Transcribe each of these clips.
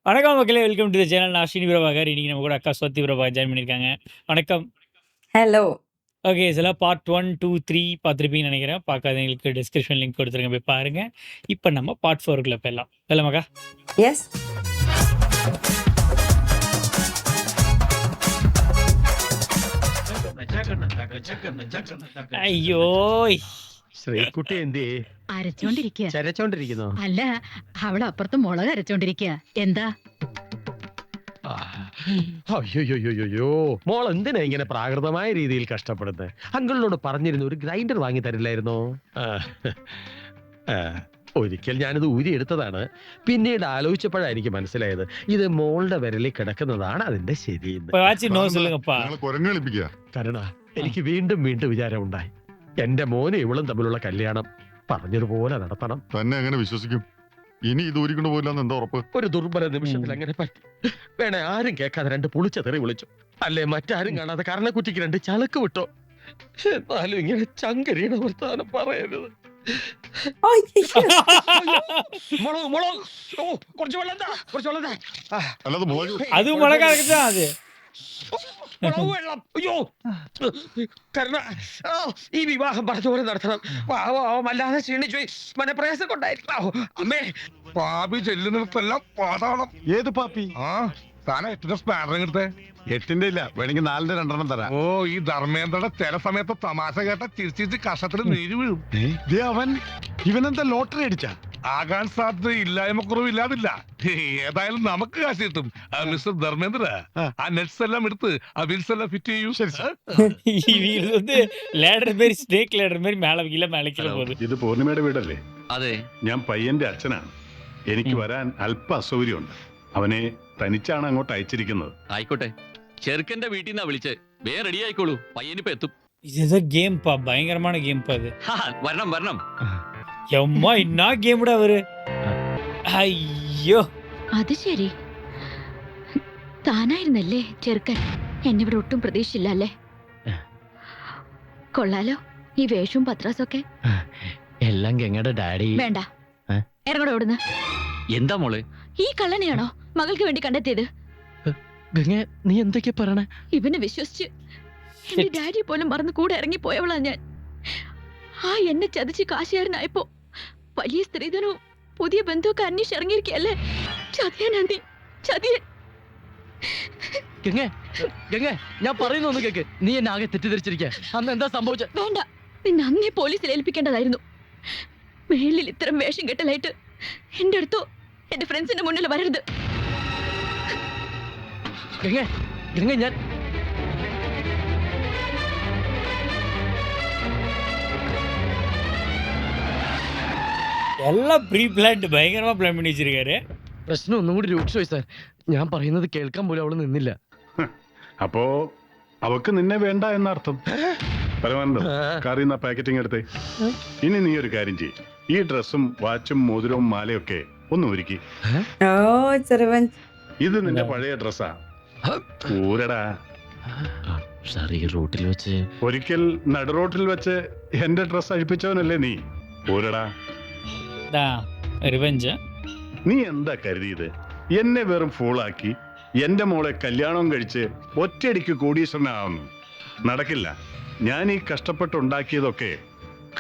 வணக்கம் மக்களே, welcome to the channel. நான் அஸ்வினி பிரபாகர். இன்னைக்கு நம்ம கூட அக்கா ஸ்வத்தி பிரபாகர் ஜாயின் பண்ணியிருக்காங்க. வணக்கம். ஹலோ. ஓகே, இதெல்லாம் பார்ட் 1, 2, 3 பார்த்துருப்பீங்கன்னு நினைக்கிறேன். பார்க்காதவங்களுக்கு டிஸ்கிரிப்ஷன் லிங்க் கொடுத்துருங்க, போய் பாருங்க. இப்போ நம்ம பார்ட் 4க்குள்ள போயிடலாம். போயிடலாமாக்கா? எஸ். അയ്യോ, ശ്രീകുട്ടി എന്തി അരച്ചോണ്ടിരിക്കുക. ചരച്ചോണ്ടിരിക്കുന്നു. അല്ല, അവൾ അപ്പുറത്ത് മുളക് അരച്ചോണ്ടിരിക്കുക. എന്താ? അയ്യോ, മോൾ എന്തിനാ ഇങ്ങനെ പ്രാകൃതമായ രീതിയിൽ കഷ്ടപ്പെടുന്നത്? അങ്കിളിനോട് പറഞ്ഞിരുന്നു ഒരു ഗ്രൈൻഡർ വാങ്ങി തരില്ലായിരുന്നോ? ഒരിക്കൽ ഞാനിത് ഊരിയെടുത്തതാണ്. പിന്നീട് ആലോചിച്ചപ്പോഴാണ് എനിക്ക് മനസ്സിലായത് ഇത് മോളുടെ വിരലിൽ കിടക്കുന്നതാണ് അതിന്റെ ശരി. കരുണ, എനിക്ക് വീണ്ടും വീണ്ടും വിചാരം ഉണ്ടായി. എന്റെ മോനും ഇവളും തമ്മിലുള്ള കല്യാണം പറഞ്ഞതുപോലെ നടത്തണം. തന്നെ എങ്ങനെ വിശ്വസിക്കും? ഇനി ഇത് ഊരിക്കൊണ്ട് പോയില്ലെന്ന് എന്താ ഉറപ്പ്? ഒരു ദുർബല നിമിഷത്തിൽ അങ്ങനെ പറ്റി. വേണേ ആരും കേൾക്കാതെ 2 പുളിച്ച തെറി വിളിച്ചു. അല്ലേ മറ്റാരും കാണാതെ കരണക്കുറ്റിക്ക് 2 ചളുക്ക് വിട്ടോ. എന്നാലും ഇങ്ങനെ ചങ്കരിയുടെ വർത്താനം പറയരുത്. അല്ലാതെ മുളക് അത് മുളകാണ് അത്. ഈ വിവാഹം പറഞ്ഞതുപോലെ നടത്തണം. വല്ലാതെ ക്ഷീണിച്ചു, മനപ്രയാസം കൊണ്ടായിരുന്നു. അമ്മേ, പാപ്പി ചെല്ലുന്നിടത്തെല്ലാം പാതാളം. ഏത് പാപ്പി? ആ, താനാ 8ന്റെ സ്പാനറിങ് എടുത്തേ? 8ന്റെ ഇല്ല, വേണമെങ്കിൽ 4ന്റെ 2 തരാം. ഓ, ഈ ധർമ്മേന്ദ്രയുടെ ചില സമയത്ത് തമാശ കേട്ട ചിരിച്ചിട്ട് കഷത്തിൽ നീര് വീഴും. ഇവനെന്താ ലോട്ടറി അടിച്ചാ? ആകാൻ സാധ്യത ഇല്ലായ്മ കുറവില്ലാതില്ല. ഏതായാലും നമുക്ക് കാശ് കിട്ടും. മിസ്റ്റർ ധർമ്മേന്ദ്ര, ആ നെറ്റ്സ് എല്ലാം എടുത്ത് ആ വിൽസ് എല്ലാം ഫിറ്റ് ചെയ്യൂ. இது வந்து லேடர் மாதிரி, ஸ்னேக் லேடர் மாதிரி மேல கீழே மேல கீழே போகுது. ഇത് പൂർണിമയുടെ വീടല്ലേ? അതെ, ഞാൻ പയ്യന്റെ അച്ഛനാണ്. എനിക്ക് വരാൻ അല്പ അസൗകര്യമുണ്ട്. അവനെ തനിച്ചാണ് അങ്ങോട്ട് അയച്ചിരിക്കുന്നത്. ആയിക്കോട്ടെ. ചെറുക്കന്റെ വീട്ടിൽ നിന്നാ വിളിച്ച്. വേറെ റെഡി ആയിക്കോളൂ, പയ്യനിപ്പോ എത്തും. இது ஏதோ கேம்ப்பா, பயங்கரமான கேம்ப்பா அது. വരണം വരണം. எம்மா, என்ன கேம்டா அவரு? അയ്യോ, അത് ശരി, താനായിരുന്നല്ലേ ചെറുക്കൻ. എന്നിവിടെ ഒട്ടും പ്രതീക്ഷിച്ചില്ല അല്ലേ? കൊള്ളാലോ ഈ വേഷവും പത്രാസൊക്കെ. എല്ലാം ഗംഗയുടെ ഡാഡി. വേണ്ട, ഇറങ്ങടോ ഇവിടുന്ന്. എന്താ മോളെ? ഈ കള്ളനെയാണോ മകൾക്ക് വേണ്ടി കണ്ടെത്തിയത്? ഗംഗ, നീ എന്തൊക്കെ പറയണേ? ഇവനെ വിശ്വസിച്ച് എന്റെ ഡാഡി പോലും മറന്ന് കൂടെ ഇറങ്ങി പോയവളാ ഞാൻ. ആ എന്നെ ചതിച്ച് കാശുകാരനായപ്പോ വലിയ സ്ത്രീധനവും പുതിയ ബന്ധുവൊക്കെ അന്വേഷിച്ച് ഇറങ്ങിയിരിക്കല്ലേ. ചതിയനാ നീ, ചതിയൻ. ഗംഗ, ഗംഗ, ഞാൻ പറയുന്നൊന്ന് കേക്ക്. നീ എന്നെ ആകെ തെറ്റിദ്ധരിച്ചിരിക്കുക. അന്ന് എന്താ സംഭവിച്ചത്? വേണ്ട, നിന്നെ അന്നേ പോലീസിൽ ഏൽപ്പിക്കേണ്ടതായിരുന്നു. മേളിൽ ഇത്തരം വേഷം കെട്ടലായിട്ട് എന്റെ അടുത്തോ എന്റെ ഫ്രണ്ട്സിന്റെ മുന്നിൽ വരരുത്. ഗംഗ, ഗംഗ, ഞാൻ எல்லாம் ப்ரீ பிளான்ட், பயங்கரமா பிளான் பண்ணி வச்சிருக்காரு. പ്രശ്നം ഒന്നും കൂടി രൂക്ഷമായി സാർ. ഞാൻ പറയുന്നത് കേൾക്കാൻ പോലും അവള് നിന്നില്ല. അപ്പോ അവക്ക് നിന്നെ വേണ്ട എന്നർത്ഥം. പരമാനന്ദം, കാറിൽ പാക്കറ്റിംഗ് എടുത്തേ. ഇനി നീ ഒരു കാര്യം ചെയ്യ്. ഈ ഡ്രസ്സും വാച്ചും മോതിരവും മാലയൊക്കെ ഒന്ന് ഒരുക്കി. ഓ, ചെറുവൻ. ഇത് നിന്റെ പഴയ ഡ്രസ്സാ. ഊരടാ. സാർ, ഈ റൂട്ടിൽ വെച്ച് ഒരിക്കൽ നടുറോട്ടിൽ വെച്ച് എന്റെ ഡ്രസ് അഴിപ്പിച്ചവനല്ലേ നീ? ഊരടാ. റിവെഞ്ച്. നീ എന്താ കരുതിയത്? എന്നെ വെറും ഫൂളാക്കി എന്റെ മോളെ കല്യാണം കഴിച്ച് ഒറ്റയടിക്ക് കോടീശ്വരനാവുന്നു. നടക്കില്ല. ഞാൻ ഈ കഷ്ടപ്പെട്ടുണ്ടാക്കിയതൊക്കെ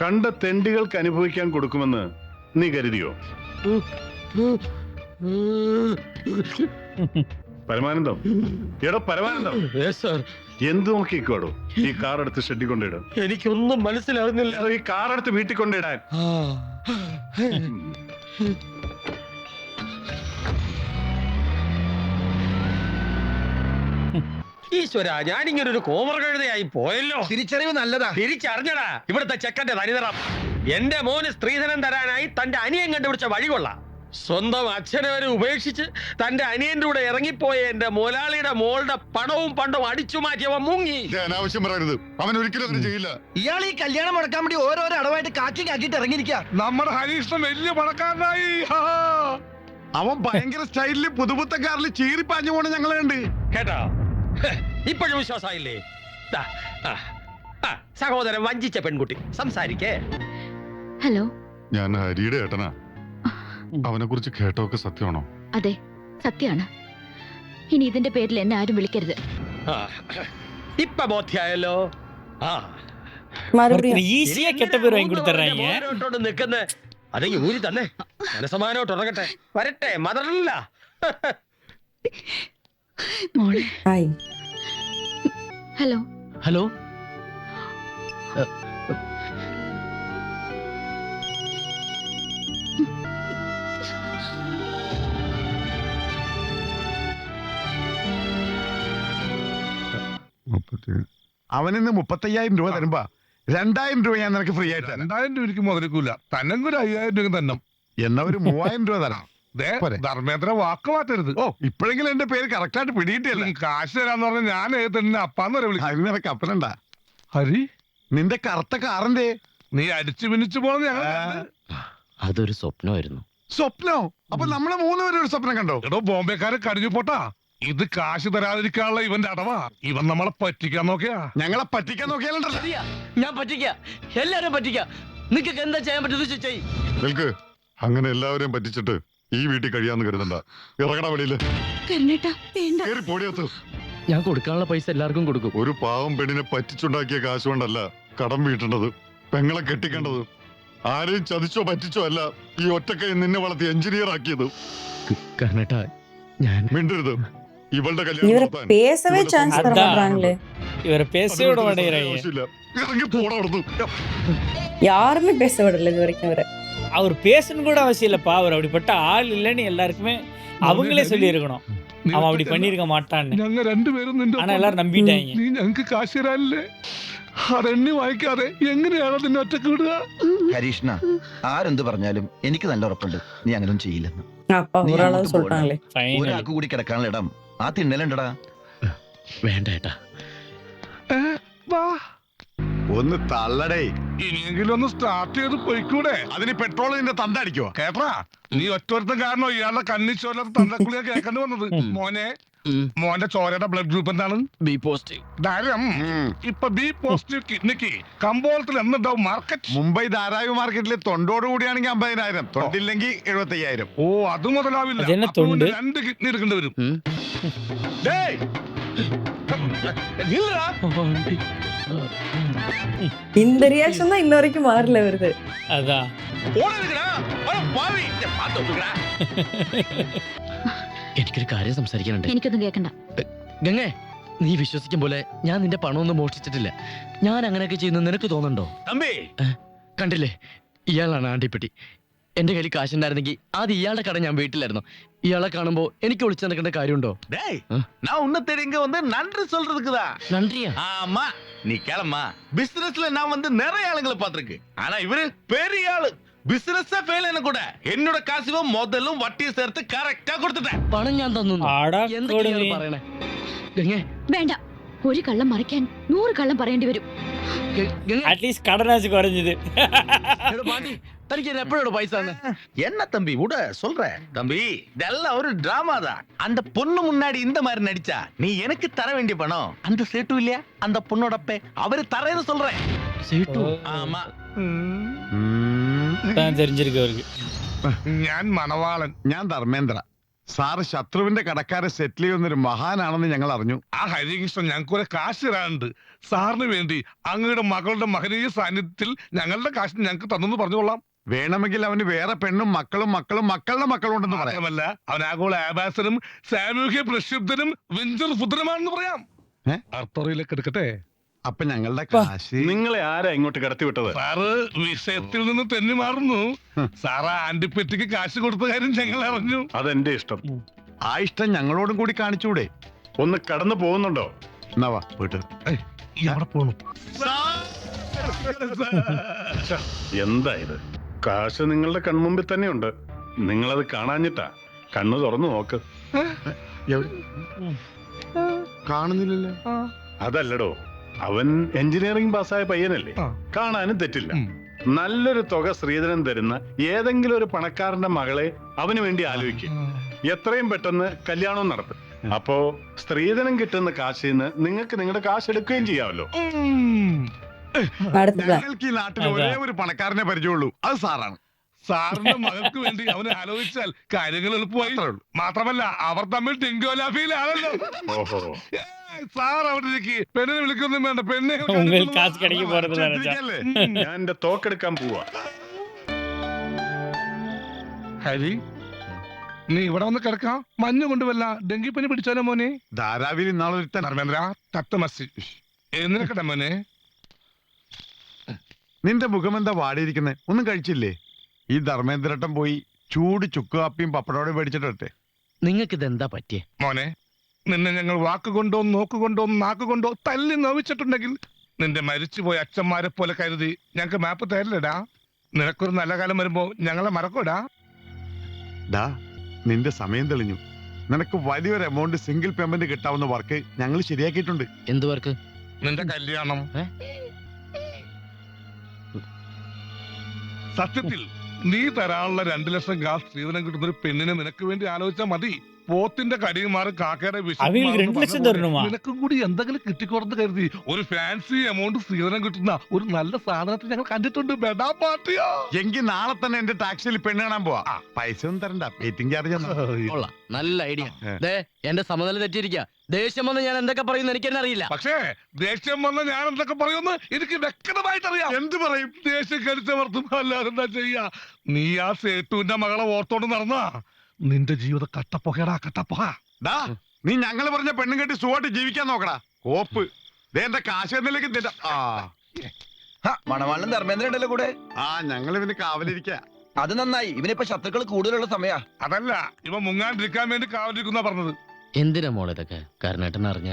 കണ്ട തെണ്ടികൾക്ക് അനുഭവിക്കാൻ കൊടുക്കുമെന്ന് നീ കരുതിയോ? പരമാനന്ദം, എടോ പരമാനന്ദം, എന്ത് നോക്കിക്കോടോ? ഈ കാർ എടുത്ത് ഷെഡിൽ കൊണ്ടിടും. എനിക്കൊന്നും മനസ്സിലാകുന്നില്ല. ഈ കാർ എടുത്ത് വീട്ടിൽ കൊണ്ടിടാൻ. ഈശ്വര, ഞാനിങ്ങനെ ഒരു കോമർ കഴുതയായി പോയല്ലോ. തിരിച്ചറിവ് നല്ലതാ. തിരിച്ചറിഞ്ഞടാ ഇവിടുത്തെ ചെക്കന്റെ തനിനിറം. എന്റെ മോന് സ്ത്രീധനം തരാനായി തന്റെ അനിയൻ കണ്ടുപിടിച്ച വഴികൊള്ളാം. സ്വന്തം അച്ഛനെ വരെ ഉപേക്ഷിച്ച് തന്റെ അനിയന്റെ കൂടെ ഇറങ്ങിപ്പോയ എന്റെ മുതലാളിയുടെ മോളുടെ പണവും പണ്ടവും അടിച്ചു മാറ്റിയവൻ മുങ്ങി. അനാവശ്യം പറയരുത്. അവൻ ഒരിക്കലും അങ്ങനെ ചെയ്യില്ല. ഇയാൾ ഈ കല്യാണം മുടക്കാൻ വേണ്ടി ഓരോരോ അടവായിട്ട് കാക്കിട്ട് ഇറങ്ങിയിരിക്കുക. നമ്മുടെ ഹരീഷ്ണൻ വലിയ പണക്കാരനായി. അവൻ ഭയങ്കര സ്റ്റൈലില് പുതുപുത്ത കാറിൽ ചീറിപ്പാഞ്ഞു പോണ ഞങ്ങളെ ഉണ്ട് കേട്ടോ. ഇപ്പോഴും വിശ്വാസമായില്ലേ? സഹോദരൻ വഞ്ചിച്ച പെൺകുട്ടി സംസാരിക്കേ. ഹലോ, ഞാൻ ഹരിയുടെ ഏട്ടനാ. അവനെ കുറിച്ച് കേട്ടൊക്കെ സത്യമാണോ? അതെ, സത്യാണ്. ഇനി ഇതിന്റെ പേരിൽ എന്നെ ആരും വിളിക്കരുത്. ആ, ഇപ്പൊ ബോധ്യായല്ലോ. ആ மறுபடியும் ஈஸியா கெட்ட பேர் வாங்கி கொடுத்துறாங்க. നിൽക്കുന്ന അതെങ്കിൽ ഊരി തന്നെ മനസമാനോട്ട് ഉറങ്ങട്ടെ. വരട്ടെ, മദറില്ല. മോളെ. ஹாய். ഹലോ. ഹലോ. അവനിന്ന് 35,000 രൂപ തരുമ്പോ 2,000 രൂപ ഞാൻ നിനക്ക് ഫ്രീ ആയിട്ട് തരാം. 2000 രൂപയ്ക്ക് മുതലിക്കൂല. തന്നെങ്കിൽ ഒരു 5000 രൂപ തന്നെ. എന്നാ ഒരു 3,000 രൂപ തരാം. ദേ, പോരെ. ധർമ്മേന്ദ്ര വാക്ക് മാറ്റരുത്. ഓ, ഇപ്പോഴെങ്കിലും എന്റെ പേര് കറക്റ്റ് ആയിട്ട് പിടിയിട്ടില്ല. കാശ് തരാന്ന് പറഞ്ഞ ഞാൻ തന്നെ അപ്പാന്ന് വരെ വിളിക്കും. അതിന് നിനക്ക് അപ്പനുണ്ടാ. ഹരി, നിന്റെ കറുത്ത കാറിന്റെ നീ അടിച്ചു പിന്നിച്ചു പോണെന്ന് ഞങ്ങൾ കണ്ട്. അതൊരു സ്വപ്നമായിരുന്നു. സ്വപ്നോ? അപ്പൊ നമ്മള് 3 പേരും ഒരു സ്വപ്നം കണ്ടോ? എടോ, ബോംബെക്കാരെ കടിഞ്ഞു പോട്ടാ. ഇത് കാശ് തരാതിരിക്കാനുള്ള ഇവന്റെ അടവാ. ഇവൻ നമ്മളെ പറ്റിക്കാൻ നോക്കിയാ. ഞങ്ങളെ പറ്റിക്കാൻ നോക്കിയാലുണ്ടല്ലോ. ഞാൻ പറ്റിക്ക, എല്ലാരും പറ്റിക്ക. നിങ്ങക്ക് എന്താ ചെയ്യാൻ പറ്റുന്നത് ചെയ്യ്. നിൽക്ക്. അങ്ങനെ എല്ലാവരെയും പറ്റിച്ചിട്ട് ഈ വീട്ടിൽ കഴിയാന്ന് കരുതണ്ട. ഇറങ്ങണ വെളിയില്. കരുണേട്ടാ, വേണ്ട. കേറി പോടിയത്ത്. ഞാൻ കൊടുക്കാനുള്ള പൈസ എല്ലാവർക്കും കൊടുക്കും. ഒരു പാവം പെണ്ണിനെ പറ്റിച്ചുണ്ടാക്കിയ കാശ് കൊണ്ടല്ല കടം വീട്ടേണ്ടത്, പെങ്ങളെ കെട്ടിക്കേണ്ടത്. ആരെയും ചതിച്ചോ പറ്റിച്ചോ അല്ല ഈ ഒറ്റക്കൈ നിന്നെ വളർത്തി എഞ്ചിനീയർ ആക്കിയത്. കർണേട്ടാ, ഞാൻ മിണ്ടരുത്. ഇവളുടെ இவரை കല്യാണം നടത്താൻ பேசவே சான்ஸ் தர அதான். மாட்டாங்களே. இவரை பேசவே விட மாட்டேங்கிறாங்க. ആവശ്യമില്ല. ഇറങ്ങി പോടാ അവിടുന്ന്. யாருமே பேச விடல இது வரைக்கும் அவரை. அவர் பேசணும் கூட அவசியம் இல்லப்பா. அவர் அப்படிப்பட்ட ஆள் இல்லைன்னு எல்லாருக்குமே அவங்களே சொல்லியிருக்கணும். அவன் அப்படி பண்ணிருக்க மாட்டான்னு. ഞങ്ങൾ രണ്ടുപേരും നിന്റെ ஆனா எல்லாரும் நம்பிட்டாங்க. നീ ഞങ്ങക്ക് കാശ് തരാനില്ലേ? അതെണ്ണി വായിക്കാതെ എങ്ങനെയാണ് നിന്നെ ഒറ്റക്ക് വിടുക? ഹരീഷ്ണ, ആരെന്ത് പറഞ്ഞാലും എനിക്ക് നല്ല ഉറപ്പുണ്ട് നീ അങ്ങനൊന്നും ചെയ്യില്ലെന്ന്. அப்பா நீ ஒரு அளவு அங்கிட்டு சொல்லிட்டாங்களே. Finally. ഒരാൾക്ക് കൂടി കിടക്കാനുള്ള ഇടം ആ തിണ്ണലുണ്ടടാ. വേണ്ട ഏട്ടാ. വാ, ഒന്ന് തള്ളടേ. ഇനിയെങ്കിലും ഒന്ന് സ്റ്റാർട്ട് ചെയ്ത് പോയിക്കൂടെ? അതിന് പെട്രോൾ നിന്റെ തന്തടിക്കോ? കേട്ടാ, നീ ഒറ്റൊരുത്തം കാരണം ഇയാളുടെ കണ്ണിച്ചോലത്ത് തന്തക്കുളിയെ കേൾക്കേണ്ടി വന്നത്. മോനെ, മോന്റെ ചോരയുടെ ബ്ലഡ് ഗ്രൂപ്പ് എന്താണ്? B positive. ധാരം. ഇപ്പൊ ബി പോസിറ്റീവ് കിഡ്നിക്ക് കമ്പോളത്തിൽ എന്തുണ്ടാവും മാർക്കറ്റ്? മുംബൈ ധാരാവി മാർക്കറ്റിൽ തൊണ്ടോട് കൂടിയാണെങ്കിൽ 50,000, തൊണ്ടില്ലെങ്കിൽ 75,000. ഓ, അത് മുതലാവില്ല. അതെന്നെ അപ്പൊ തൊണ്ട്? 2 കിഡ്നി എടുക്കേണ്ടി വരും. ഡേയ്, നില്ലെടാ. இந்த ரியாக்ஷன் தான் இன்ன வரைக்கும் மாறல வருது. அதான். പോടാ നിൽക്കടാ. അവിടെ പാവി. ഞാൻ പാത്ത് നോക്കുടാ. എനിക്കൊരു കാര്യം സംസാരിക്കാനുണ്ട്. എനിക്കൊന്നും കേൾക്കണ്ട. ഗംഗേ, നീ വിശ്വസിക്കും പോലെ ഞാൻ നിന്റെ പണമൊന്നും മോഷ്ടിച്ചിട്ടില്ല. ഞാൻ അങ്ങനെയൊക്കെ ചെയ്യുന്നു നിനക്ക് തോന്നുന്നുണ്ടോ? തമ്പി, കണ്ടില്ലേ, ഇയാളാണ് ആണ്ടിപ്പെട്ടി. എന്റെ കയ്യിൽ കാശുണ്ടായിരുന്നെങ്കിൽ ആദ്യം ഇയാളുടെ കട ഞാൻ വീട്ടിലായിരുന്നു. ഇയാളെ കാണുമ്പോ എനിക്ക് ഒളിച്ചു നടക്കേണ്ട കാര്യമുണ്ടോ? டேய், நான் உன்னை தேடி இங்க வந்து நன்றி சொல்றதுக்குதான். നന്ദിയാ? ஆமா, நீ கிளம்பா. பிசினஸ்ல நான் வந்து நிறைய ஆளுங்களை பார்த்திருக்கு. ஆனா இவரு பெரிய ஆளு. பிசினஸ் ஃபெயில் ஆன கூட என்னோட காசுவும் முதலும் வட்டியும் சேர்த்து கரெக்டா കൊടുത്തിട്ടேன். പണം ഞാൻ തന്നു. ആടാ എന്തൊക്കെയാണ് കൊടുമേ. പറയണേ? ഗംഗേ, വേണ്ട. ഒരു കള്ളം മറയ്ക്കാൻ 100 കള്ളം പറയേണ്ടി വരും. ഗംഗേ, அட்லீஸ்ட் கடனாச்சு குறைஞ்சது. എടോ പാണ്ടി, തനിക്ക് എപ്പോഴോ പൈസ തന്നെ? என்ன தம்பி விட சொல்றேன். தம்பி, இதெல்லாம் ஒரு டிராமா தான். அந்த பொண்ணு முன்னாடி இந்த மாதிரி நடிச்சா நீ எனக்கு தர வேண்டிய பணம் அந்த சேட்டு இல்லையா, அந்த பொண்ணோட அப்பே அவரு தரேன்னு சொல்றேன். സേട്ടു, ஆமா. தான் தெரிஞ்சிருக்கு அவருக்கு. ഞാൻ മണവാളൻ. ഞാൻ ധർമ്മേന്ദ്ര. സാറ് ശത്രുവിന്റെ കടക്കാരെ സെറ്റിൽ ചെയ്യുന്നൊരു മഹാനാണെന്ന് ഞങ്ങൾ അറിഞ്ഞു. ആ ഹരികൃഷ്ണൻ ഞങ്ങൾക്ക് കുറെ കാശ് തരാനുണ്ട്. സാറിന് വേണ്ടി അങ്ങയുടെ മകളുടെ മഹനീയ സാന്നിധ്യത്തിൽ ഞങ്ങളുടെ കാശ് ഞങ്ങൾക്ക് തന്നെന്ന് പറഞ്ഞുകൊള്ളാം. വേണമെങ്കിൽ അവന് വേറെ പെണ്ണും മക്കളും മക്കളും മക്കളുടെ മക്കളും ഉണ്ടെന്ന് പറയാം. മാത്രമല്ല, അവൻ ആഗോള ആഭാസനും സാമൂഹ്യ പ്രക്ഷുബ്ധനും വെഞ്ചർ പുത്രമാണെന്ന് പറയാം. ഏ? അർത്തറയിലേക്ക് എടുക്കട്ടെ. അപ്പൊ ഞങ്ങളുടെ കാശ് നിങ്ങളെ ആരാ ഇങ്ങോട്ട് കടത്തി വിട്ടത്? സാറ് വിഷയത്തിൽ നിന്ന് തെന്നി മാറുന്നു. സാറ് ആന്റിപ്പെറ്റിക്ക് കാശ് കൊടുത്ത കാര്യം ഞങ്ങൾ അറിഞ്ഞു. അതെന്റെ ഇഷ്ടം. ആ ഇഷ്ടം ഞങ്ങളോടും കൂടി കാണിച്ചൂടെ? ഒന്ന് കടന്നു പോകുന്നുണ്ടോ? എന്നാ വാ വീട്ട്. എവിടെ പോണു? എന്താ ഇത്? കാശ് നിങ്ങളുടെ കൺമുമ്പിൽ തന്നെ ഉണ്ട്. നിങ്ങളത് കാണാഞ്ഞിട്ടാ. കണ്ണു തുറന്നു നോക്ക്. കാണുന്നില്ലല്ലോ. അതല്ലടോ, അവൻ എഞ്ചിനീയറിംഗ് പാസ്സായ പയ്യനല്ലേ, കാണാനും തെറ്റില്ല. നല്ലൊരു തുക ശ്രീധരൻ തരുന്ന ഏതെങ്കിലും ഒരു പണക്കാരന്റെ മകളെ അവന് വേണ്ടി ആലോചിക്കും. എത്രയും പെട്ടെന്ന് കല്യാണവും നടത്തും. അപ്പോ സ്ത്രീധനം കിട്ടുന്ന കാശിൽ നിന്ന് നിങ്ങൾക്ക് നിങ്ങളുടെ കാശ് എടുക്കുകയും ചെയ്യാമല്ലോ. அடுத்ததான் ഞങ്ങൾക്ക് ഈ നാട്ടിൽ ഒരേ ഒരു പണക്കാരനെ പരിചയമുള്ളൂ, അത് സാറാണ്. സാറിന്റെ മകൾക്ക് വേണ്ടി അവനെ ആലോചിച്ചാൽ കാര്യങ്ങൾ എളുപ്പമായി. മാത്രമല്ല അവർ തമ്മിൽ ടിങ്കോലാഫിയിലാണല്ലോ. ഓഹോ സാർ അവിടെ പെണ്ണിനെ വിളിക്കൊന്നും വേണ്ട. പെണ്ണെ உங்களுக்கு காசு கிடைக்க போறது இல்ல ராஜா. ഇരിക്കല്ലേ? ഞാൻ എന്റെ തോക്കെടുക്കാൻ പോവാ. ഹരി, നീ ഇവിടെ വന്ന് കിടക്കാം. മഞ്ഞ് കൊണ്ടുവല്ല ഡെങ്കിപ്പനി പിടിച്ചാലോ മോനെ? ധാരാവിൽ ഇന്നാളൊരുത്തൻ ധർമ്മേന്ദ്ര തത്തമസി എന്നിരിക്കട്ടെ മോനെ. നിന്റെ മുഖം എന്താ വാടിയിരിക്കുന്നേ? ഒന്നും കഴിച്ചില്ലേ? ഈ ധർമ്മേന്ദ്രട്ടം പോയി ചൂട് ചുക്കുകാപ്പിയും പപ്പടോടെ മേടിച്ചിട്ടെ. നിങ്ങൾക്ക് ഇതെന്താ പറ്റിയേ? മോനെ, നിന്നെ ഞങ്ങൾ വാക്കുകൊണ്ടോ നോക്കുകൊണ്ടോ നാക്കുകൊണ്ടോ തല്ലി നോവിച്ചിട്ടുണ്ടെങ്കിൽ നിന്റെ മരിച്ചുപോയ അച്ഛന്മാരെ പോലെ കരുതി ഞങ്ങൾക്ക് മാപ്പ് തരില്ലടാ. നിനക്കൊരു നല്ല കാലം വരുമ്പോ ഞങ്ങളെ മറക്കൂടാ. ഡാ, നിന്റെ സമയം തെളിഞ്ഞു. നിനക്ക് വലിയൊരു എമൗണ്ട് സിംഗിൾ പേയ്മെന്റ് കിട്ടാവുന്ന വർക്ക് ഞങ്ങൾ ശരിയാക്കിയിട്ടുണ്ട്. എന്ത് വർക്ക്? നിന്റെ കല്യാണം. സത്യത്തിൽ നീ തരാനുള്ള 2 ലക്ഷം കാശ് സ്ത്രീധനം കിട്ടുന്ന ഒരു പെണ്ണിനെ നിനക്ക് വേണ്ടി ആലോചിച്ചാൽ മതി. പോത്തിന്റെ കടിയും മാറും കാക്കയുടെ അവൾക്ക് 2 ലക്ഷം തരണമാ? നിനക്കും കൂടി എന്തെങ്കിലും കിട്ടിക്കോർന്ന് കരുതി ഒരു ഫാൻസി എമൗണ്ട് സ്ത്രീധനം കിട്ടുന്ന ഒരു നല്ല സാധനത്തെ ഞങ്ങൾ കണ്ടിട്ടുണ്ട്. ബെഡാ പാർട്ടിയോ? എങ്കിൽ നാളെ തന്നെ എന്റെ ടാക്സിയിൽ പെണ്ണ് കാണാൻ പോവാ. പൈസ ഒന്നും തരണ്ട, വെയിറ്റിംഗ് ചാർജ്. കൊള്ളാം, നല്ല ഐഡിയ. ദേ, എന്റെ സമനില തെറ്റിയിരിക്കുക. ദേഷ്യം വന്ന് ഞാൻ എന്തൊക്കെ പറയുന്നു എനിക്ക് തന്നെ അറിയില്ല. പക്ഷേ ദേഷ്യം വന്ന ഞാൻ എന്തൊക്കെ പറയുമെന്ന് എനിക്ക് വ്യക്തമായിട്ട് അറിയാം. എന്ത് പറയും? ദേഷ്യം കടിച്ചമർത്തും. അല്ലാതെ എന്താ ചെയ്യാ? നീ ആ സേട്ടുവിന്റെ മകളെ ഓർത്തോണ്ട് നടന്നാ നിന്റെ ജീവിത കട്ടപ്പൊക്കടാ, കട്ടപ്പൊക്ക. ഡാ, നീ ഞങ്ങള് പറഞ്ഞ പെണ്ണും കെട്ടി സുഖമായിട്ട് ജീവിക്കാൻ നോക്കടാ. കോപ്പ് ദേ എന്റെ കാശ് എന്നിലേക്ക് നിന്റെ മണവാളനും ധർമ്മേന്ദ്രൻ ഉണ്ടല്ലോ കൂടെ. ഞങ്ങൾ ഇവന് കാവലിരിക്ക. അത് നന്നായി. ഇവനിപ്പോ ശത്രുക്കൾ കൂടുതലുള്ള സമയാ. അതല്ല, ഇവ മുങ്ങാണ്ടിരിക്കാൻ വേണ്ടി കാവലിരിക്കുന്ന പറഞ്ഞത്. എന്തിനാ മോളെ ഇതൊക്കെ? കാരണേട്ടൻ അറിഞ്ഞ